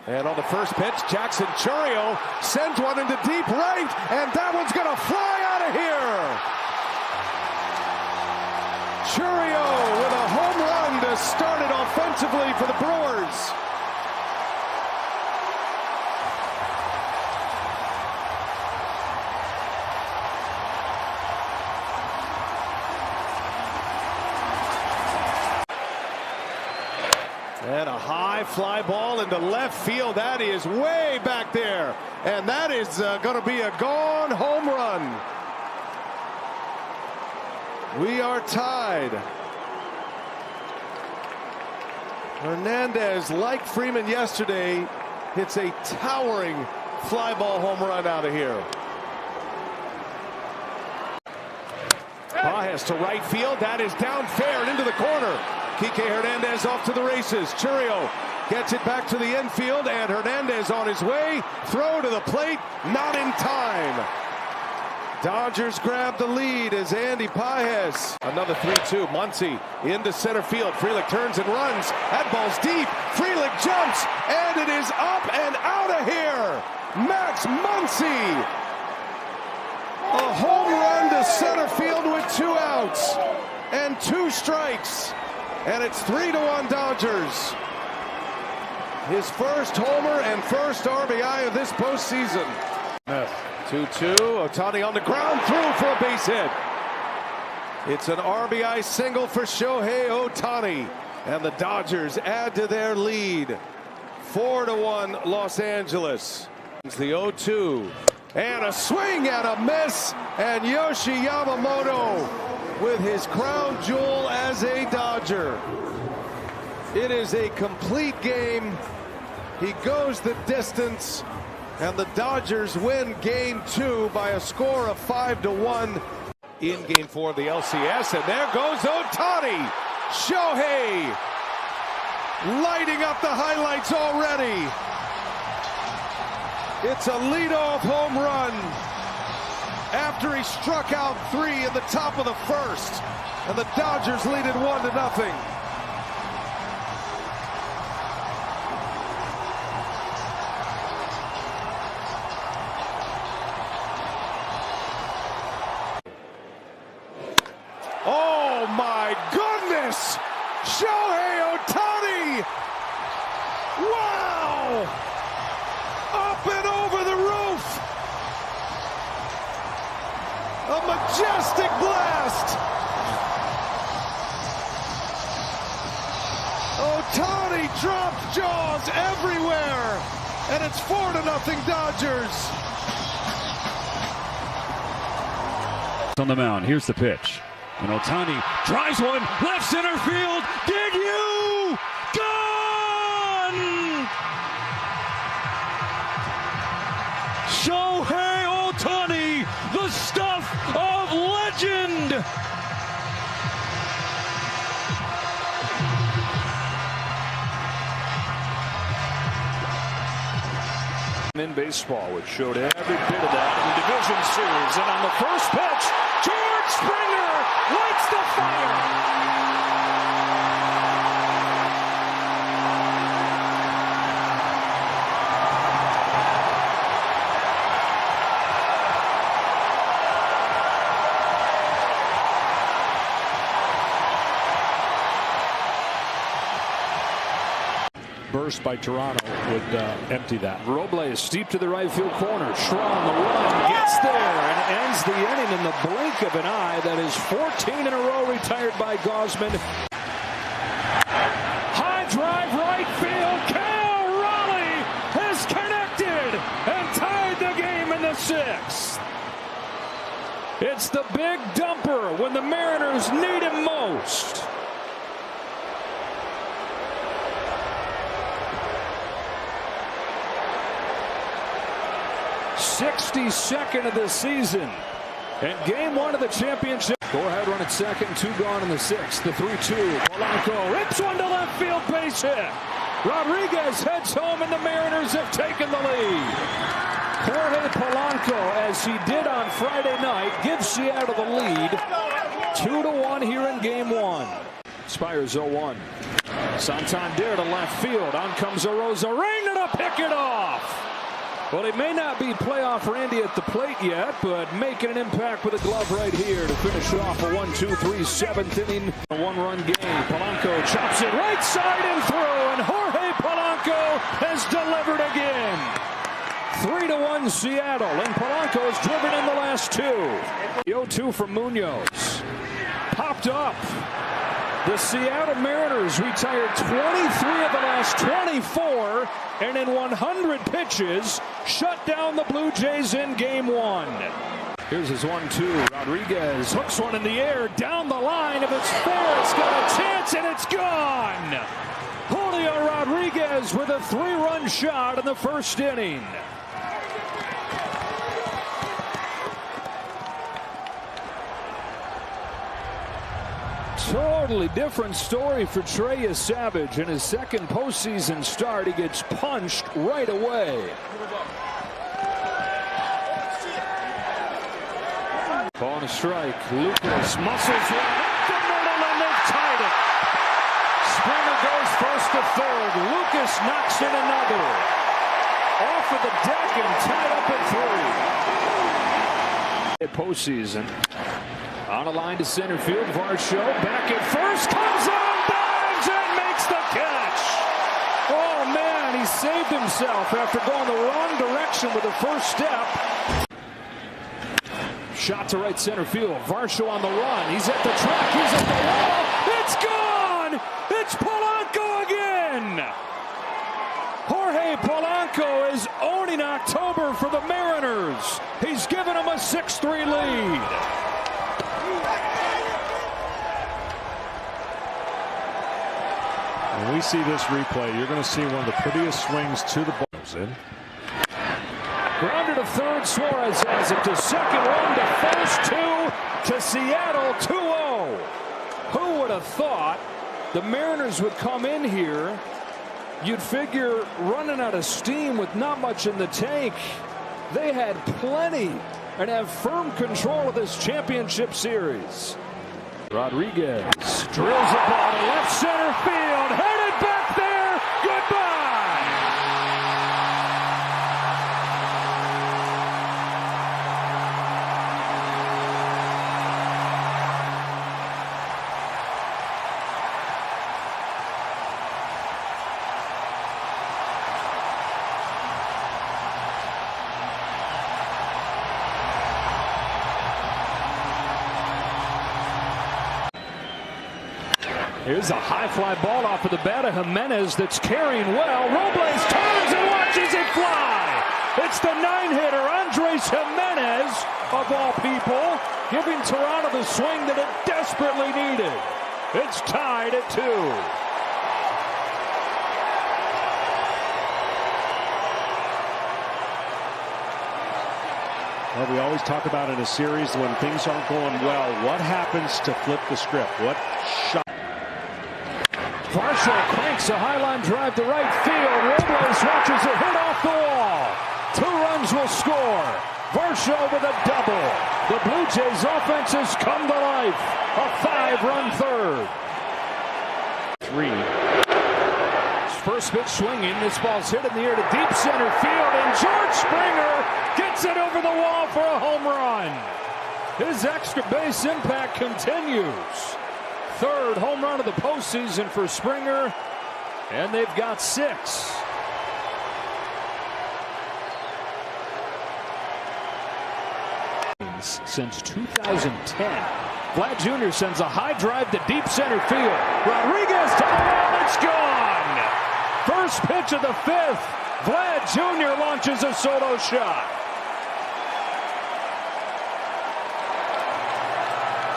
And on the first pitch, Jackson Churio sends one into deep right. And that one's going to fly out of here. Churio with a home run to start it offensively for the Brewers. And a high fly ball into left field. That is way back there. And that is going to be a gone home run. We are tied. Hernandez, like Freeman yesterday, hits a towering fly ball home run out of here. Baez to right field. That is down fair and into the corner. Kike Hernandez off to the races. Churio gets it back to the infield, and Hernandez on his way. Throw to the plate, not in time. Dodgers grab the lead as Andy Paez. Another 3-2. Muncy into center field. Frelick turns and runs. That ball's deep. Frelick jumps, and it is up and out of here. Max Muncy. A home run to center field with 2 outs and 2 strikes. And it's 3-1 Dodgers. His first homer and first RBI of this postseason. 2-2. Ohtani on the ground, through for a base hit. It's an RBI single for Shohei Ohtani. And the Dodgers add to their lead. 4-1 Los Angeles. It's the 0-2. And a swing and a miss. And Yoshi Yamamoto with his crown jewel as a Dodger. It is a complete game. He goes the distance. And the Dodgers win Game 2 by a score of 5-1 in Game 4 of the LCS. And there goes Ohtani. Shohei lighting up the highlights already. It's a leadoff home run after he struck out 3 in the top of the first. And the Dodgers lead it 1-0. Oh my goodness! Shohei Ohtani! Wow! Up and over the roof! A majestic blast! Ohtani dropped jaws everywhere! And it's 4-0 Dodgers! On the mound, here's the pitch. And Ohtani drives one, left center field. Did you? Gone! Shohei Ohtani, the stuff of legend. In baseball, which showed every bit of that in the division series. And on the first pitch, George Springer lights the fire. Burst by Toronto would empty that. Robles steep to the right field corner. Schramm on the run gets there and ends the inning in the blink of an eye. That is 14 in a row retired by Gausman. High drive right field. Cal Raleigh has connected and tied the game in the 6th. It's the big dumper when the Mariners need him most. 62nd of the season and Game 1 of the championship. Go ahead, run at second, 2 gone in the 6th. The 3-2. Polanco rips one to left field, base hit. Rodriguez heads home and the Mariners have taken the lead. Jorge Polanco, as he did on Friday night, gives Seattle the lead. 2-1 here in Game 1. Spires 0-1. Santander to left field. On comes Arozarena to pick it off. Well, he may not be playoff Randy at the plate yet, but making an impact with a glove right here to finish off a 1-2-3 7th inning. A 1-run game. Polanco chops it right side and through, and Jorge Polanco has delivered again. 3-1 Seattle, and Polanco has driven in the last 2. The 0-2 from Munoz. Popped up. The Seattle Mariners retired 23 of the last 24, and in 100 pitches, shut down the Blue Jays in Game 1. Here's his 1-2. Rodriguez hooks one in the air, down the line. If it's fair, it's got a chance, and it's gone. Julio Rodriguez with a 3-run shot in the 1st inning. Totally different story for Trey Savage. In his 2nd postseason start, he gets punched right away. Ball and a strike. Lucas muscles one up the middle, and they've tied it. Springer goes first to third. Lucas knocks in another. Off of the deck and tied up at 3. Postseason. On a line to center field, Varsho back at first, comes on, dives, and makes the catch. Oh man, he saved himself after going the wrong direction with the first step. Shot to right center field, Varsho on the run, he's at the track, he's at the wall, it's gone! It's Polanco again! Jorge Polanco is owning October for the Mariners. He's given them a 6-3 lead. When we see this replay, you're going to see one of the prettiest swings to the ball. Grounded to third, Suarez has it to second, one to first, two to Seattle, 2-0. Who would have thought the Mariners would come in here? You'd figure running out of steam with not much in the tank. They had plenty and have firm control of this championship series. Rodriguez drills the ball to left center field, headed back there, goodbye. Here's a high fly ball off of the bat of Jimenez that's carrying well. Robles turns and watches it fly. It's the 9-hitter Andres Jimenez, of all people, giving Toronto the swing that it desperately needed. It's tied at 2. Well, we always talk about in a series when things aren't going well, what happens to flip the script? What shot? Varsho cranks a high-line drive to right field. Robles watches it hit off the wall. 2 runs will score. Varsho with a double. The Blue Jays offense has come to life. A 5-run third. 3. First pitch swinging. This ball's hit in the air to deep center field, and George Springer gets it over the wall for a home run. His extra base impact continues. 3rd home run of the postseason for Springer, and they've got 6. Since 2010, Vlad Jr. sends a high drive to deep center field. Rodriguez to the wall, it's gone. First pitch of the 5th, Vlad Jr. launches a solo shot.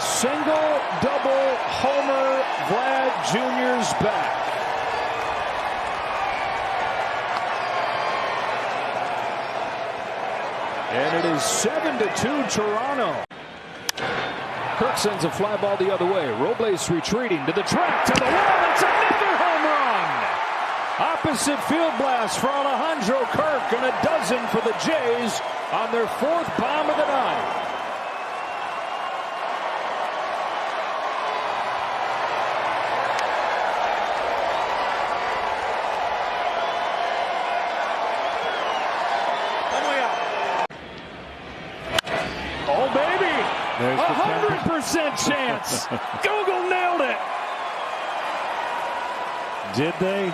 Single, double, homer, Vlad Jr.'s back. And it is 7-2 Toronto. Kirk sends a fly ball the other way. Robles retreating to the track, to the wall. It's another home run. Opposite field blast for Alejandro Kirk, and a dozen for the Jays on their 4th bomb of the night. Oh, baby! 100% chance. Google nailed it. Did they?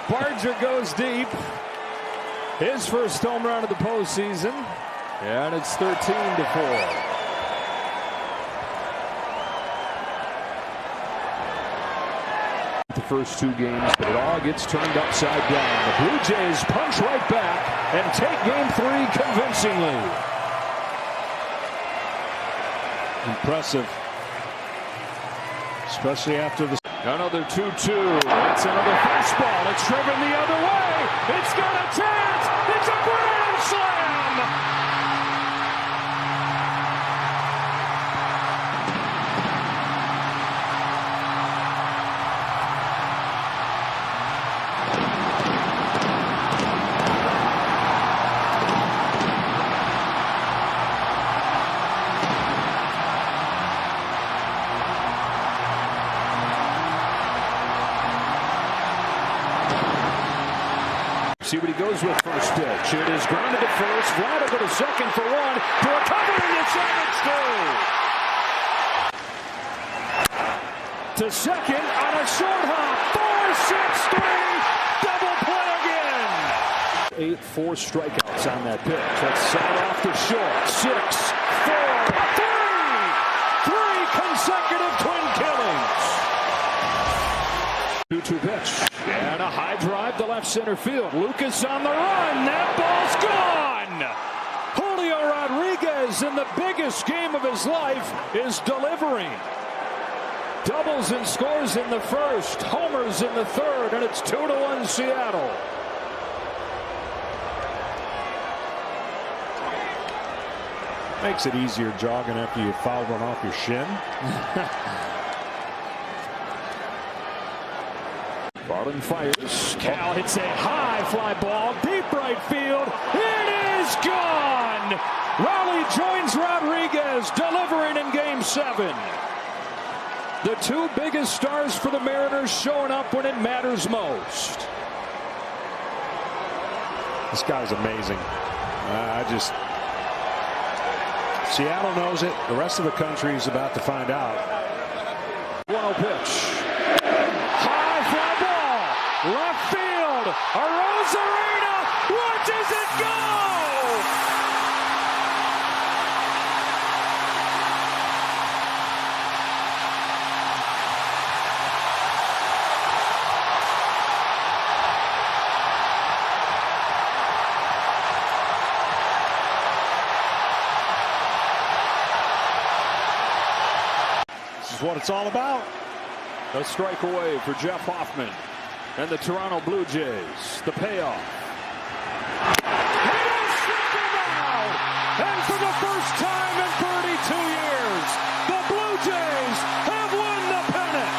Barger goes deep. His first home run of the postseason. And it's 13-4. The first 2 games, but it all gets turned upside down. The Blue Jays punch right back and take game 3 convincingly. Impressive. Especially after the... Another 2-2. It's another fastball. It's driven the other way. It's got a chance. It's a grand slam. See what he goes with first pitch. It is grounded to first. Vlad will go to second for 1. To recover in the second to second on a short hop. 4-6-3. Double play again. 4 strikeouts on that pitch. That's side off to short. 6, 4, 3. 3 consecutive twin killings. 2-2 pitch. And a high center field. Lucas on the run. That ball's gone. Julio Rodriguez, in the biggest game of his life, is delivering. Doubles and scores in the first, homers in the third, and it's 2-1 Seattle. Makes it easier jogging after you foul one off your shin. Garland fires. Cal hits a high fly ball, deep right field. It is gone! Raleigh joins Rodriguez, delivering in Game 7. The two biggest stars for the Mariners showing up when it matters most. This guy's amazing. Seattle knows it. The rest of the country is about to find out. 1-0 pitch. High fly ball. Left field. Arozarena watches it go. What it's all about. A strike away for Jeff Hoffman and the Toronto Blue Jays. The payoff. He has struck him out! And for the first time in 32 years, the Blue Jays have won the pennant.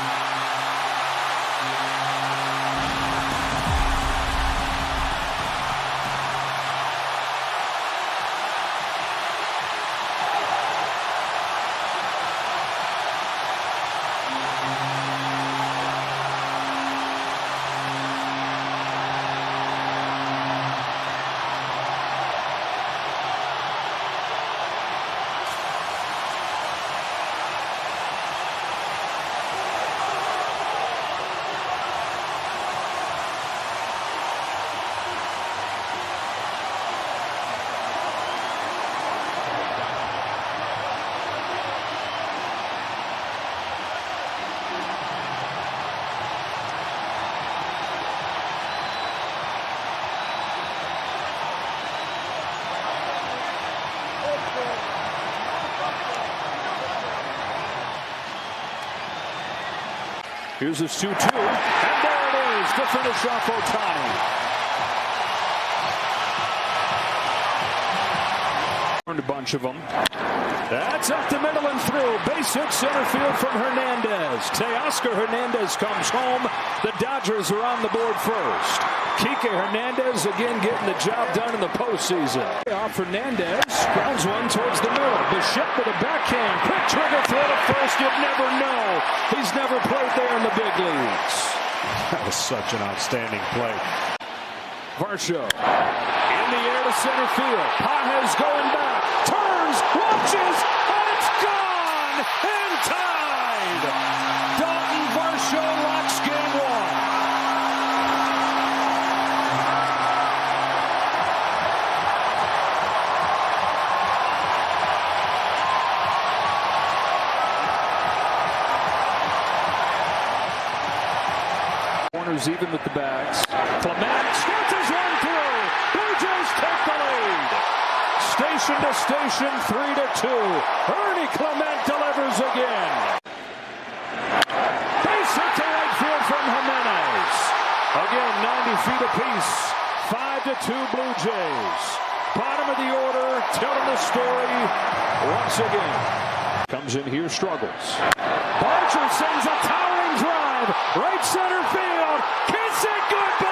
Here's his 2-2, and there it is to finish off Ohtani. A bunch of them. That's up the middle and through. Base hit center field from Hernandez. Teoscar Hernandez comes home. The Dodgers are on the board first. Kike Hernandez again getting the job done in the postseason. Off Hernandez, grounds one towards the middle. Bichette with a backhand. Quick trigger throw to first. You'd never know. He's never played there in the big leagues. That was such an outstanding play. Varsho in the air to center field. Pages going back. Turns, watches, and it's gone! And tied! Dalton Varsho locks game one. Corners even with the bats. Clement stretches one through. Blue Jays take the lead. Station to station, 3-2. Ernie Clement delivers again. Base hit to right field from Jimenez. Again, 90 feet apiece. 5-2 Blue Jays. Bottom of the order, telling the story once again. Comes in here, struggles. Barger sends a towering drive. Right center field. Kiss it goodbye.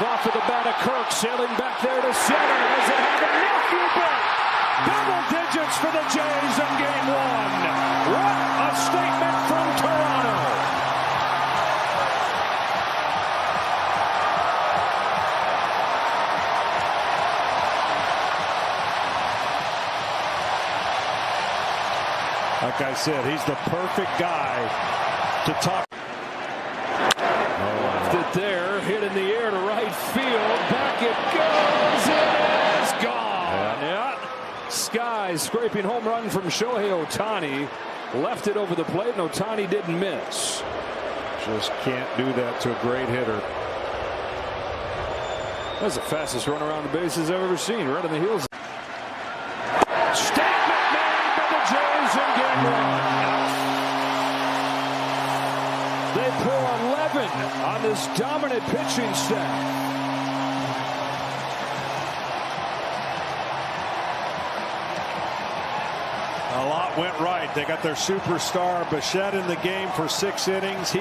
Off of the bat of Kirk, sailing back there to center. Does it have enough? You bet. Double digits for the Jays in game one. What a statement from Toronto. Like I said, he's the perfect guy to talk. Left it there, hit in the air to right field. Back it goes. It is gone. Yeah. Sky scraping home run from Shohei Ohtani. Left it over the plate, and Ohtani didn't miss. Just can't do that to a great hitter. That's the fastest run around the bases I've ever seen. Right on the heels. Statement made by the Jays in game one. They pour 11 on this dominant pitching staff. A lot went right. They got their superstar Bichette in the game for 6 innings.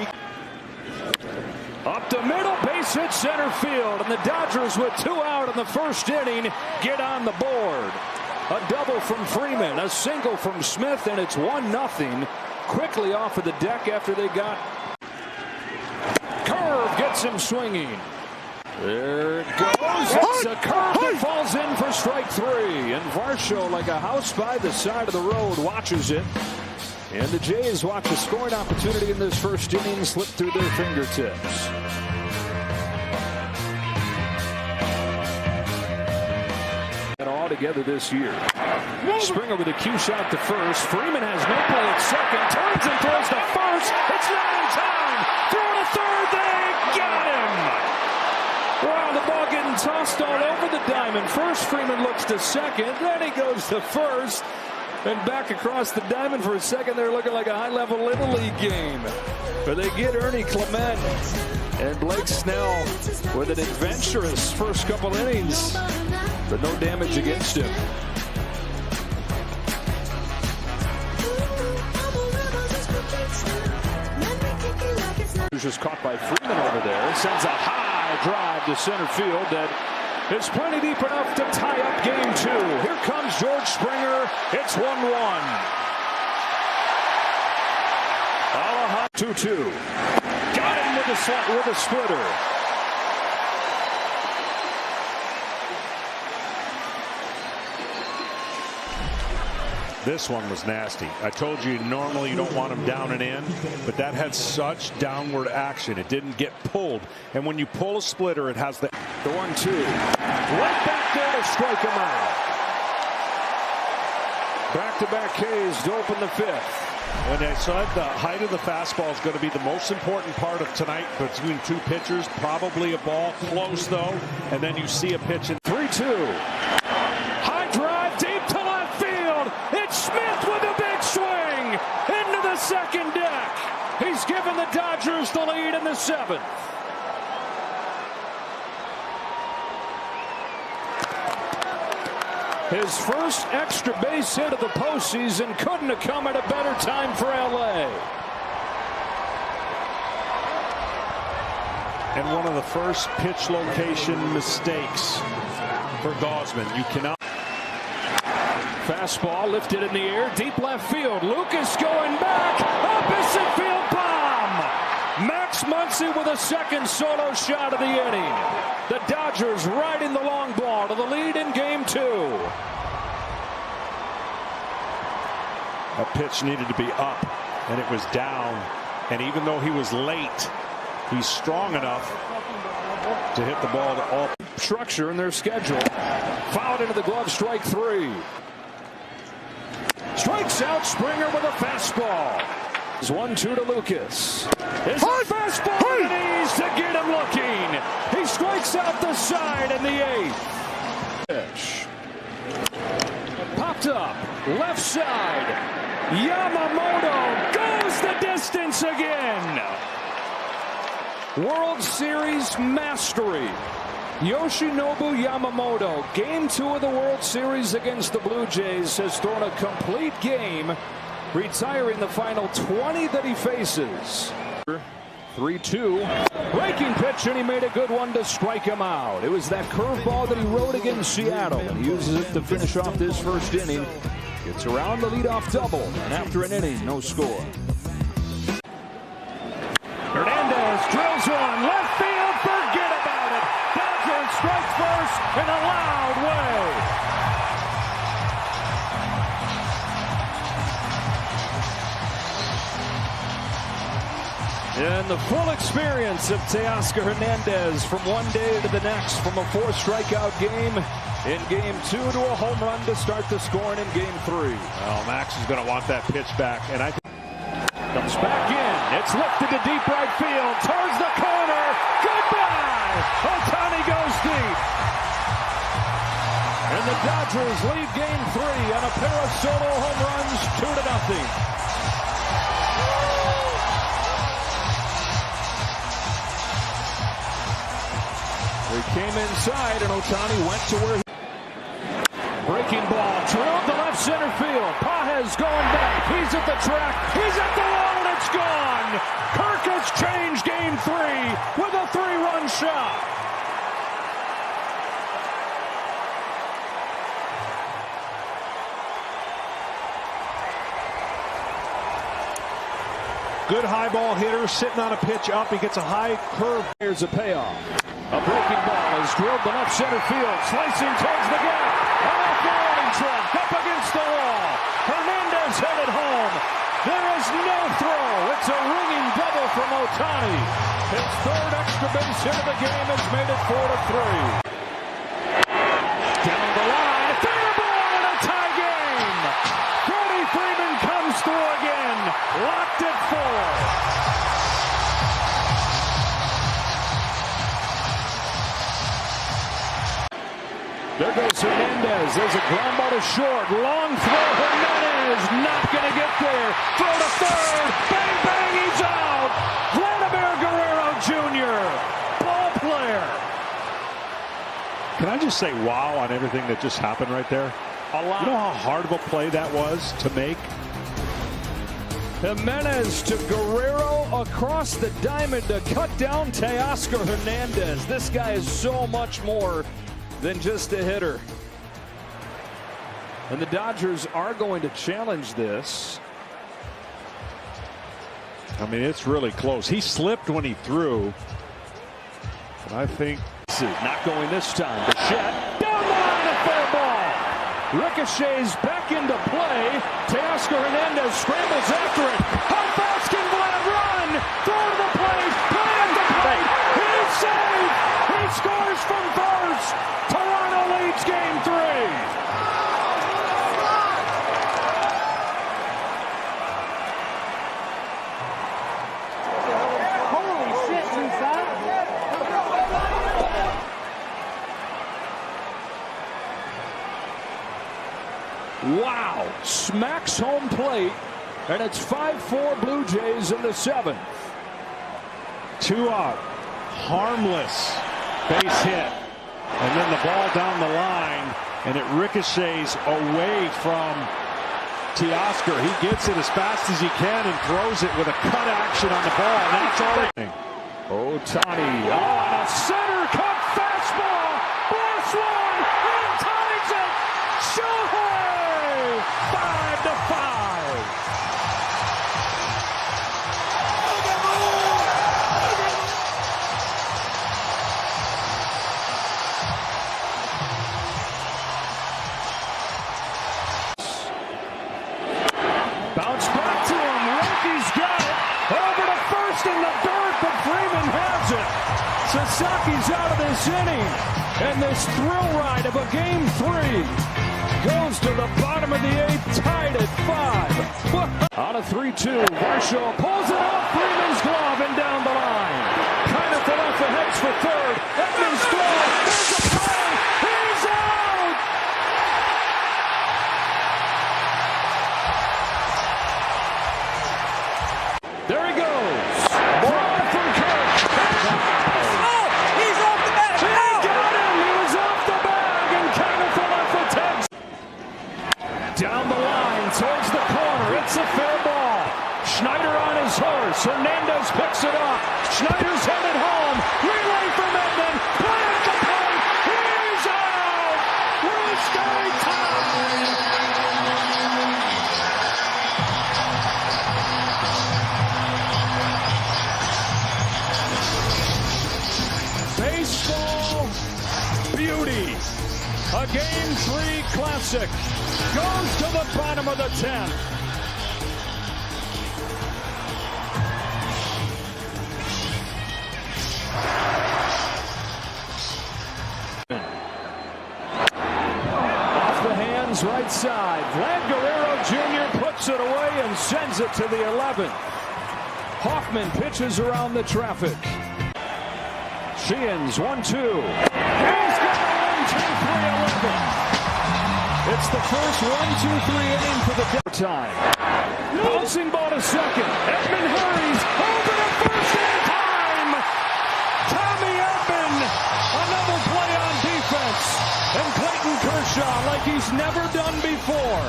Up the middle, base hit center field, and the Dodgers with 2 out in the first inning get on the board. A double from Freeman, a single from Smith, and it's 1-0. Quickly off of the deck after they got. Curve gets him swinging. There it goes. It's a curve that falls in for strike 3. And Varsho, like a house by the side of the road, watches it. And the Jays watch a scoring opportunity in this first inning slip through their fingertips. And all together this year. Springer with a cue shot to first. Freeman has no play at second. Turns and throws to first. It's not in time. Throw to third. They got him. Wow, the ball getting tossed all over the diamond. First, Freeman looks to second. Then he goes to first. And back across the diamond for a second. They're looking like a high-level Little League game. But they get Ernie Clement and Blake Snell with an adventurous first couple innings. But no damage against him. Just caught by Freeman over there. Sends a high drive to center field that is plenty deep enough to tie up game 2. Here comes George Springer. It's 1-1. 2-2. Got him with a splitter. This one was nasty. I told you normally you don't want them down and in, but that had such downward action. It didn't get pulled. And when you pull a splitter, it has the 1-2. Right back there to strike him out. Back-to-back Ks to open the 5th. When I said the height of the fastball is going to be the most important part of tonight between 2 pitchers, probably a ball close though, and then you see a pitch in 3-2. High drive deep to left field. It's Smith with a big swing into the second deck. He's given the Dodgers the lead in the 7th. His first extra base hit of the postseason couldn't have come at a better time for LA. And one of the first pitch location mistakes for Gausman. You cannot. Fastball lifted in the air, deep left field. Lucas going back, opposite field bomb. Max Muncy with a second solo shot of the inning. The Dodgers riding the long ball to the lead in game 2. That pitch needed to be up, and it was down. And even though he was late, he's strong enough to hit the ball to all. Structure in their schedule. Fouled into the glove, strike 3. Strikes out Springer with a fastball. It's 1-2 to Lucas. His fastball knees to get him looking. He strikes out the side in the 8th. Pitch. Popped up, left side. Yamamoto goes the distance again. World Series mastery. Yoshinobu Yamamoto, game 2 of the World Series against the Blue Jays, has thrown a complete game, retiring the final 20 that he faces. 3-2. Breaking pitch, and he made a good one to strike him out. It was that curveball that he rode against Seattle, and he uses it to finish off this first inning. Gets around the leadoff double, and after an inning, no score. Hernandez drills one, left field, forget about it. Dodgers strike first in a loud way. And the full experience of Teoscar Hernandez from one day to the next, from a 4-strikeout game in game 2 to a home run to start the scoring in game 3. Well, Max is going to want that pitch back, and I think Comes back in. It's lifted to deep right field. Towards the corner. Goodbye. Ohtani goes deep. And the Dodgers lead game 3 on a pair of solo home runs, 2-0. We came inside, and Ohtani went to where he... Breaking ball, drilled to left center field. Pages going back. He's at the track. He's at the wall, and it's gone. Kirk has changed game 3 with a 3-run shot. good high ball hitter sitting on a pitch up. He gets a high curve. Here's a payoff. A breaking ball is drilled to left center field. Slicing towards the gap. Off the warning track. Up against the wall. Hernandez headed home. There is no throw. It's a ringing double from Ohtani. His third extra base hit of the game has made it 4-3. Down the line. A fair ball in a tie game. Freddie Freeman comes through again. Locked at 4. There goes Hernandez. There's a ground ball to short. Long throw. Hernandez not going to get there. Throw to third. Bang, bang, he's out. Vladimir Guerrero Jr. Ball player. Can I just say wow on everything that just happened right there? A lot. You know how hard of a play that was to make? Jimenez to Guerrero across the diamond to cut down Teoscar Hernandez. This guy is so much more than just a hitter. And the Dodgers are going to challenge this. I mean, it's really close. He slipped when he threw. And I think not going this time. Bichette down the line, a fair ball. Ricochets back into play. Teoscar Hernandez scrambles after it. How fast can Vlad run? Throw to the plate. Play at the plate. He's safe. He scores from first. Toronto leads game 3. Wow, smacks home plate, and it's 5-4 Blue Jays in the 7th. 2 out, harmless base hit, and then the ball down the line, and it ricochets away from Teoscar. He gets it as fast as he can and throws it with a cut action on the ball, and that's all. Ohtani, on a center cut fastball, blast one, and ties it. Shohei! 5-5. Bounce back to him. Rocky's got it. Over to first in the dirt, but Freeman has it. Sasaki's out of this inning. And this thrill ride of a game 3 goes to the bottom of the 8th, tied at 5. On a 3-2, Varsho pulls it off Freeman's glove and down the line. Kind of off the heads for third. Edmonds throw. There's a play. He's out. There he goes. Fly from Kirk. Oh, he's off the bag. He got him. He was off the bag and kind of off the Tex. Down the line towards the corner. It's a fair ball. Schneider on his horse. Hernandez picks it up. Schneider's headed home. Relay from Edmund. Play at the plate. He's out. Blue Sky tie. Baseball beauty. A game 3 classic goes to the bottom of the 10th. right side. Vlad Guerrero Jr. puts it away and sends it to the 11th. Hoffman pitches around the traffic. Sheehan's 1-2. He's got a 1-2-3-11. It's the first 1-2-3 inning for the time. Bouncing ball to second. Edman hurries over to first in time. Tommy Edman, another play on defense, and Clayton Kershaw like he's never done before.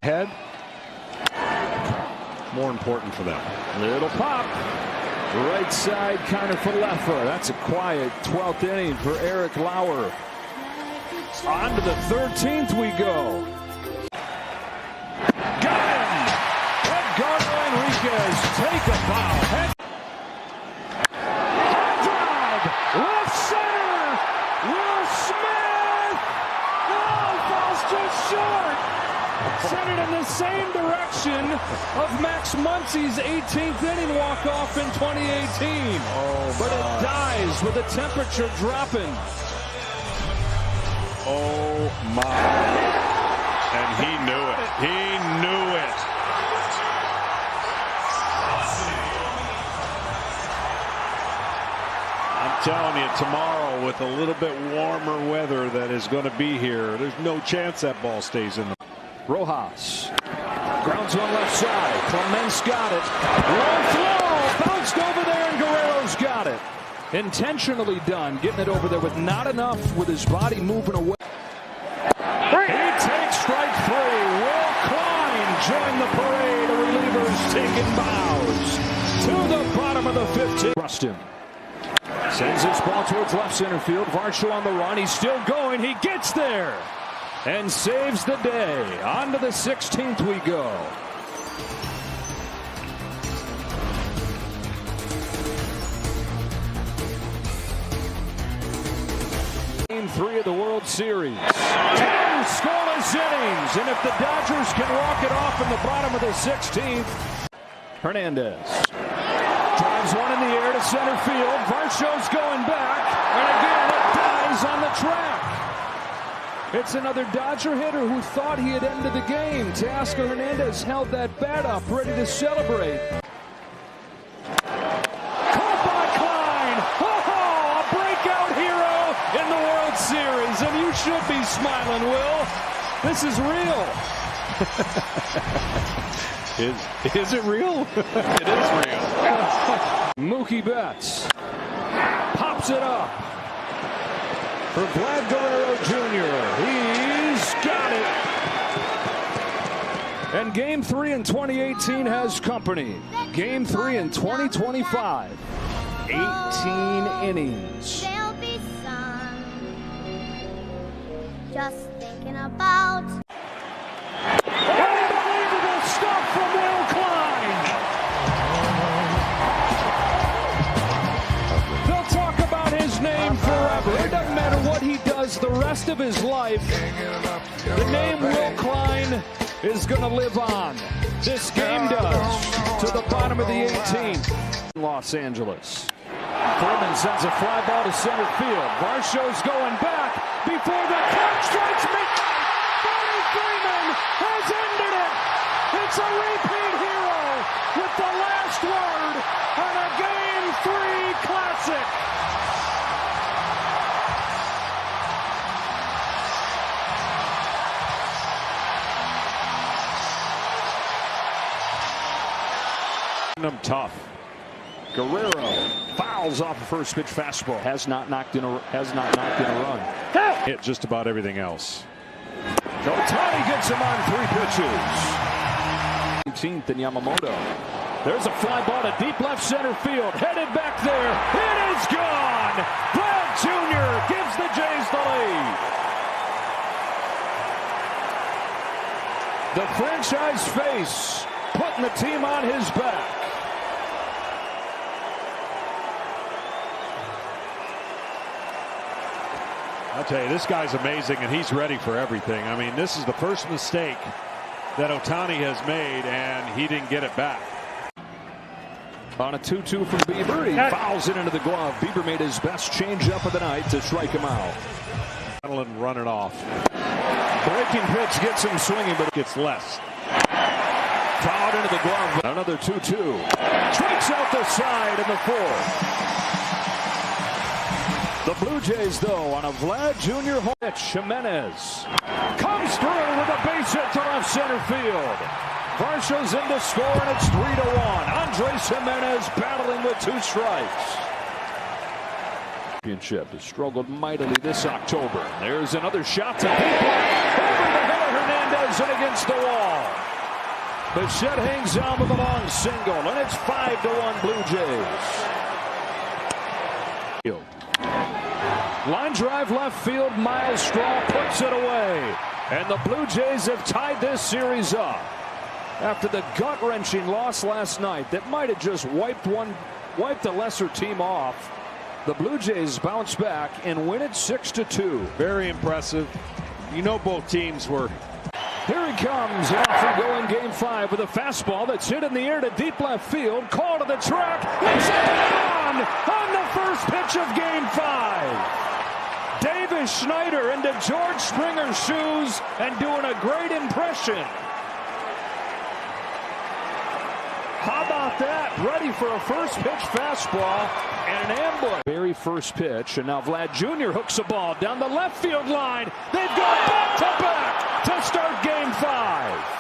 Head. More important for them. Little pop. Right side counter for Leffa. That's a quiet 12th inning for Eric Lauer. On to the 13th we go. Got him! Edgardo Enriquez take a bow. High drive! Left center! Will Smith! Oh, falls just short! Sent it in the same direction of Max Muncy's 18th inning walk-off in 2018. But it dies with the temperature dropping. Oh, my. And he knew it. He knew it. I'm telling you, tomorrow with a little bit warmer weather that is going to be here, there's no chance that ball stays in the... Rojas grounds one left side. Clements got it. Low throw, bounced over there, and Guerrero's got it. Intentionally done, getting it over there with not enough with his body moving away. He takes strike three. Will Klein join the parade of relievers taking bows to the bottom of the 15th. Trust him. Sends this ball towards left center field. Varsho on the run. He's still going. He gets there and saves the day. On to the 16th we go. Game 3 of the World Series. 10 scoreless innings, and if the Dodgers can walk it off in the bottom of the 16th. Hernandez drives one in the air to center field. Varsho's going back, and again it dies on the track. It's another Dodger hitter who thought he had ended the game. Teoscar Hernandez held that bat up, ready to celebrate. Caught by Klein. Oh, a breakout hero in the World Series. And you should be smiling, Will. This is real. Is it real? It is real. Mookie Betts pops it up for Vlad Guerrero Jr. He's got it. And Game 3 in 2018 has company. Game 3 in 2025. 18 innings. There'll be sun. Just thinking about. Unbelievable stuff from Will Klein. They'll talk about his name forever. It doesn't matter what he does the rest of his life. The name Will Klein is going to live on. This game does. To the bottom of the 18th. Los Angeles. Freeman sends a fly ball to center field. Varsho's going back before the clock strikes midnight. Freddie Freeman has ended it. It's a repeat hero with the last word on a Game 3 classic. Them tough. Guerrero fouls off a first pitch fastball. Has not knocked in a run. Hit just about everything else. Otani gets him on 3 pitches. 18th and Yamamoto. There's a fly ball to deep left center field. Headed back there. It is gone. Vlad Jr. gives the Jays the lead. The franchise face putting the team on his back. I'll tell you, this guy's amazing, and he's ready for everything. I mean, this is the first mistake that Ohtani has made, and he didn't get it back. On a 2-2 from Bieber, he fouls it into the glove. Bieber made his best changeup of the night to strike him out. Run it off. Breaking pitch gets him swinging, but it gets less. Fouled into the glove. Another 2-2. Strikes out the side in the fourth. The Blue Jays, though, on a Vlad Jr. home pitch. Jimenez comes through with a base hit to left center field. Varsho's in to score, and it's 3-1. Andres Jimenez battling with 2 strikes. Championship has struggled mightily this October. There's another shot to deep left. Over the head of Hernandez and against the wall. Bichette hangs on with a long single, and it's 5-1 Blue Jays. Line drive left field. Miles Straw puts it away, and the Blue Jays have tied this series up after the gut-wrenching loss last night that might have just wiped the lesser team off. The Blue Jays bounce back and win it 6-2. Very impressive. You know both teams were. Here he comes off and go in Game 5 with a fastball that's hit in the air to deep left field. Call to the track. It's on the first pitch of Game 5. Davis Schneider into George Springer's shoes and doing a great impression. How about that? Ready for a first pitch fastball and an ambush. Very first pitch, and now Vlad Jr. hooks a ball down the left field line. They've got back-to-back to start Game 5.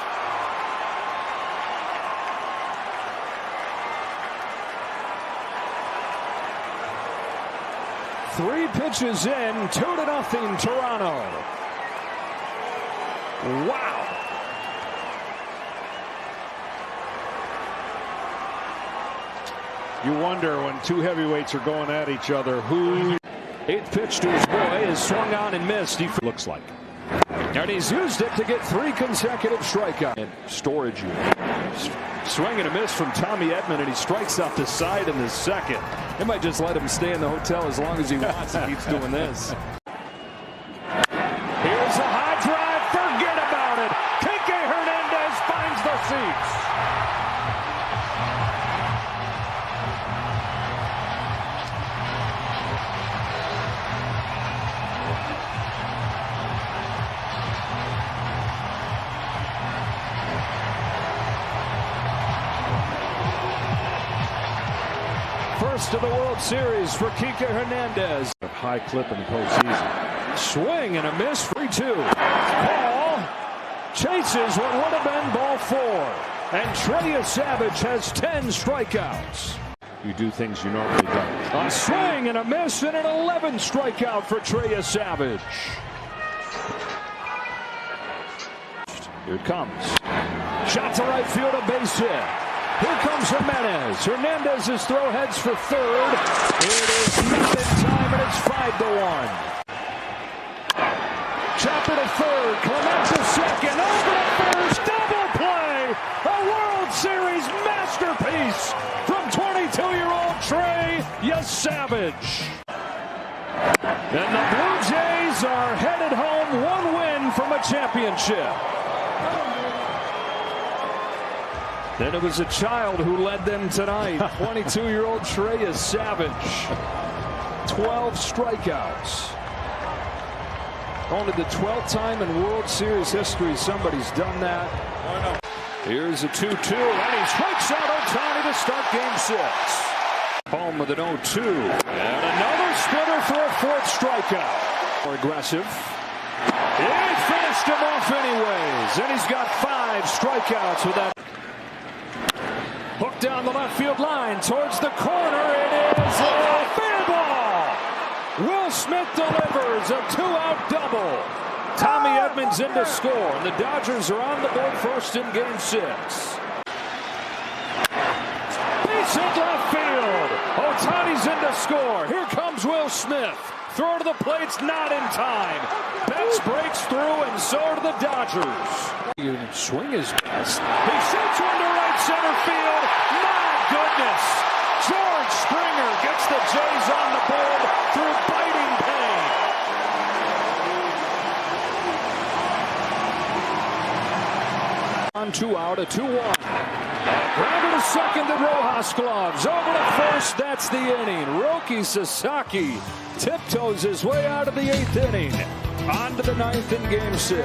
Three pitches in, 2-0 Toronto. Wow. You wonder when 2 heavyweights are going at each other who. 8th pitch to his boy is swung on and missed. He looks like. And he's used it to get 3 consecutive strikeouts. And storage unit. Swing and a miss from Tommy Edman, and he strikes out the side in the second. They might just let him stay in the hotel as long as he wants and keeps doing this. Here's a high drive. Forget about it. Kike Hernandez finds the seats. First of the World Series for Kike Hernandez. A high clip in the postseason. Swing and a miss. 3-2. Ball chases what would have been ball 4. And Trey Savage has 10 strikeouts. You do things you normally don't. A swing and a miss and an 11th strikeout for Trey Savage. Here it comes. Shot to right field, a base hit. Here comes Jimenez. Hernandez's throw heads for third. It is not in time, and it's 5-1. Chopper to third. Clement to second. Over to first. Double play. A World Series masterpiece from 22-year-old Trey Savage. And the Blue Jays are headed home. 1 win from a championship. Then it was a child who led them tonight. 22-year-old Trey Savage. 12 strikeouts. Only the 12th time in World Series history somebody's done that. Here's a 2-2, and he strikes out Ohtani to start Game 6. Home with an 0-2. And another splitter for a 4th strikeout. More aggressive. He finished him off anyways, and he's got 5 strikeouts with that. Hook down the left field line towards the corner. It is a fair ball. Will Smith delivers a 2-out double. Tommy Edmonds in to score, and the Dodgers are on the board first in Game 6. Base hit left field. Ohtani's in to score. Here comes Will Smith. Throw to the plate's not in time. Betts breaks through, and so do the Dodgers. Swing is best. He shoots one to right center field. My goodness. George Springer gets the Jays on the board through biting pain. On 2 out, a 2-1. Grounder to second, the Rojas gloves. Over to first, that's the inning. Roki Sasaki tiptoes his way out of the 8th inning. On to the 9th in Game 6.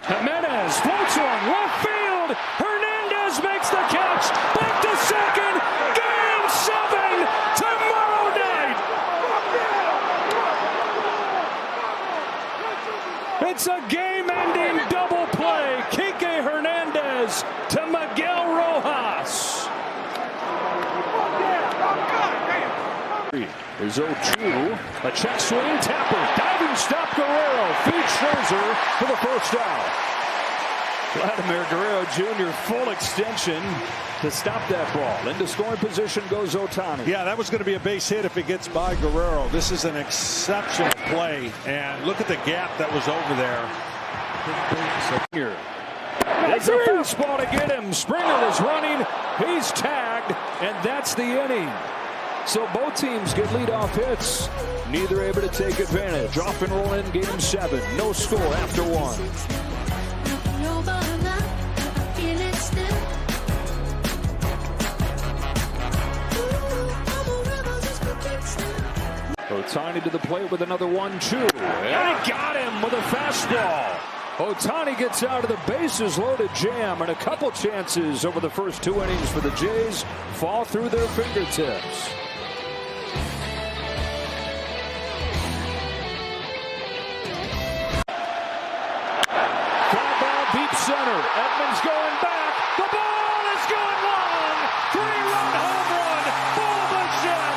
Jimenez floats one, left field. Hernandez makes the catch. Back to second. Game 7 tomorrow night. It's a game-ending double play. Kike Hernandez to Miguel Rojas. There's 0-2. A check swing, Tapper. Diving stop, Guerrero. Feeds Scherzer for the first out. Vladimir Guerrero Jr. full extension to stop that ball. Into scoring position goes Ohtani. Yeah, that was going to be a base hit if it gets by Guerrero. This is an exceptional play. And look at the gap that was over there. It's a fastball to get him. Springer was running. He's tagged, and that's the inning. So both teams get leadoff hits. Neither able to take advantage. Off and roll in Game 7. No score after 1. Ohtani to the plate with another 1-2. And he got him with a fastball. Ohtani gets out of the bases loaded jam, and a couple chances over the first 2 innings for the Jays fall through their fingertips. Fly ball deep center. Edmonds going back. The ball is going long. 3-run home run. Bullmanship.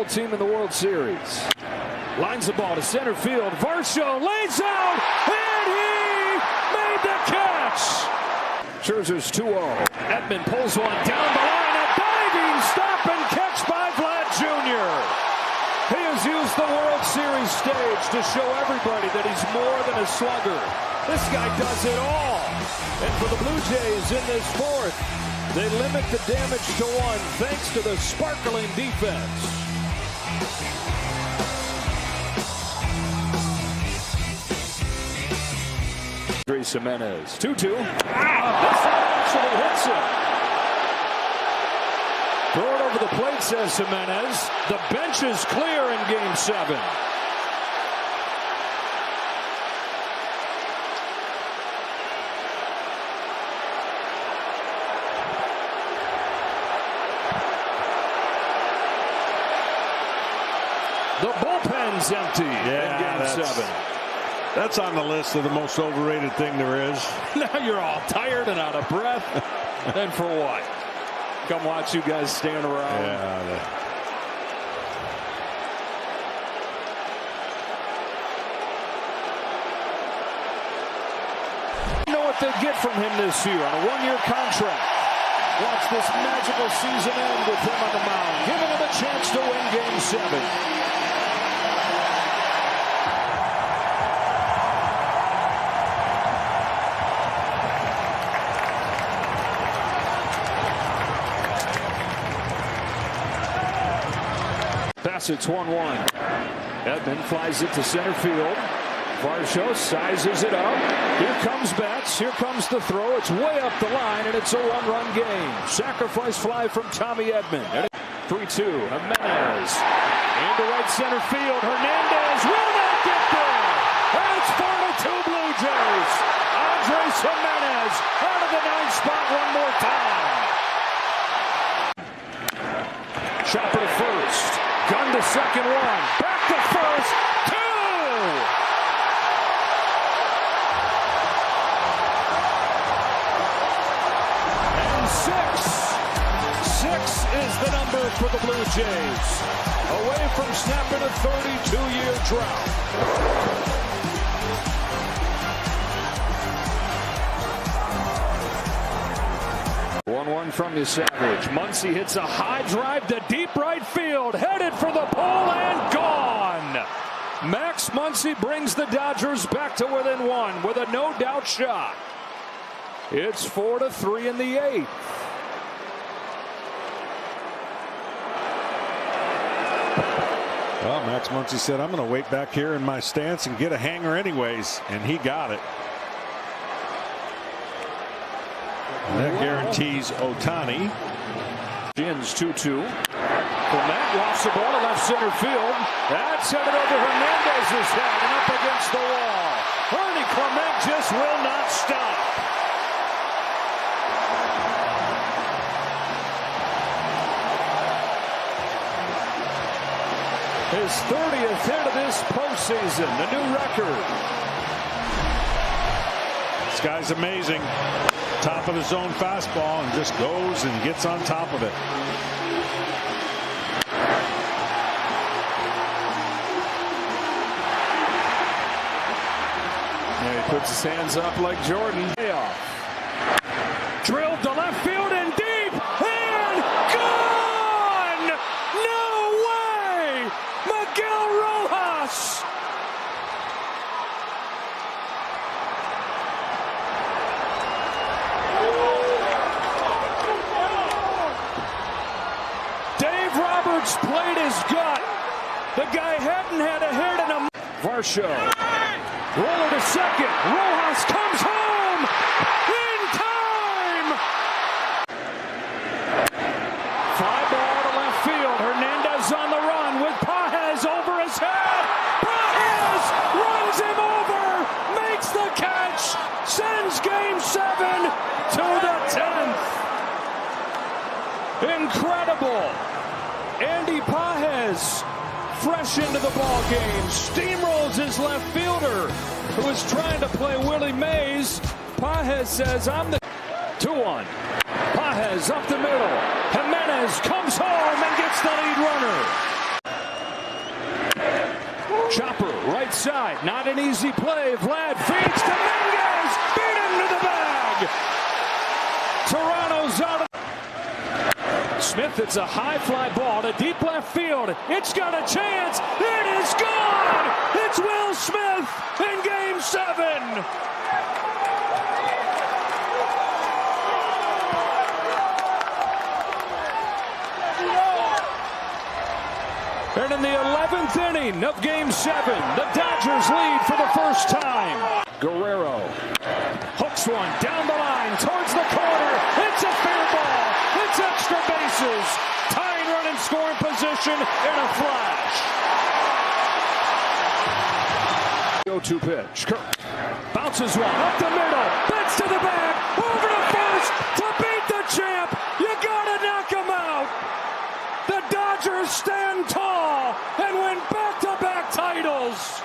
Team in the World Series. Lines the ball to center field. Varsho lays out, and he made the catch. Scherzer's 2-0. Edman pulls one down the line. A diving stop and catch by Vlad Jr. He has used the World Series stage to show everybody that he's more than a slugger. This guy does it all. And for the Blue Jays in this 4th, they limit the damage to 1 thanks to the sparkling defense. Jimenez 2-2. This actually hits him. Throw it over the plate, says Jimenez. The bench is clear in Game 7. The bullpen's empty in Game 7. That's on the list of the most overrated thing there is. Now you're all tired and out of breath. And for what? Come watch you guys stand around. Yeah. You know what they get from him this year on a 1-year contract. Watch this magical season end with him on the mound, giving him a chance to win Game 7. It's 1-1. Edman flies it to center field. Varsho sizes it up. Here comes Betts. Here comes the throw. It's way up the line, and it's a 1-run game. Sacrifice fly from Tommy Edman. 3-2. Jimenez into right center field. Hernandez will not get there. And it's 4-2 Blue Jays. Andres Jimenez out of the 9th spot one more time. Chopper to first. Gun to second, 1. Back to first, 2. And 6. 6 is the number for the Blue Jays. Away from snapping a 32-year drought. 1-1 from you, Savage. Muncy hits a high drive to deep right field, headed for the pole and gone. Max Muncy brings the Dodgers back to within one with a no-doubt shot. It's 4-3 in the 8th. Well, Max Muncy said, I'm going to wait back here in my stance and get a hanger anyways, and he got it. And that guarantees Ohtani. Gins 2-2. Clement lofts the ball to left center field. That's headed over Hernandez's head and up against the wall. Ernie Clement just will not stop. His 30th hit of this postseason, the new record. This guy's amazing. Top of the zone fastball and just goes and gets on top of it. And he puts his hands up like Jordan. Drilled to left field and deep and gone! No way! Miguel Rojas! Dave Roberts played his gut. The guy hadn't had a hit in a... Varsho. Roller to second. Rojas comes home in time. Fly ball to left field. Hernandez on the run with Pages over his head. Pages runs him over, makes the catch, sends Game 7 to the 10th. Incredible. Andy Pages, fresh into the ball game, steamrolls his left fielder, who is trying to play Willie Mays. Pages says, I'm the 2-1. Pages up the middle. Jimenez comes home and gets the lead runner. Chopper, right side, not an easy play. Vlad feeds to Dominguez, beat him to the bag. Toronto's out of... Smith, it's a high fly ball to deep left field. It's got a chance. It is gone. It's Will Smith in Game 7. And in the 11th inning of Game 7, the Dodgers lead for the first time. Guerrero hooks one down the line towards the corner. It's a fair ball. It's extra bases. Tying run in scoring position in a flash. 0-2 pitch. Kirk bounces one up the middle. Bats to the bag. Over to first to beat the champ. You gotta knock him out. The Dodgers stand tall and win back-to-back titles.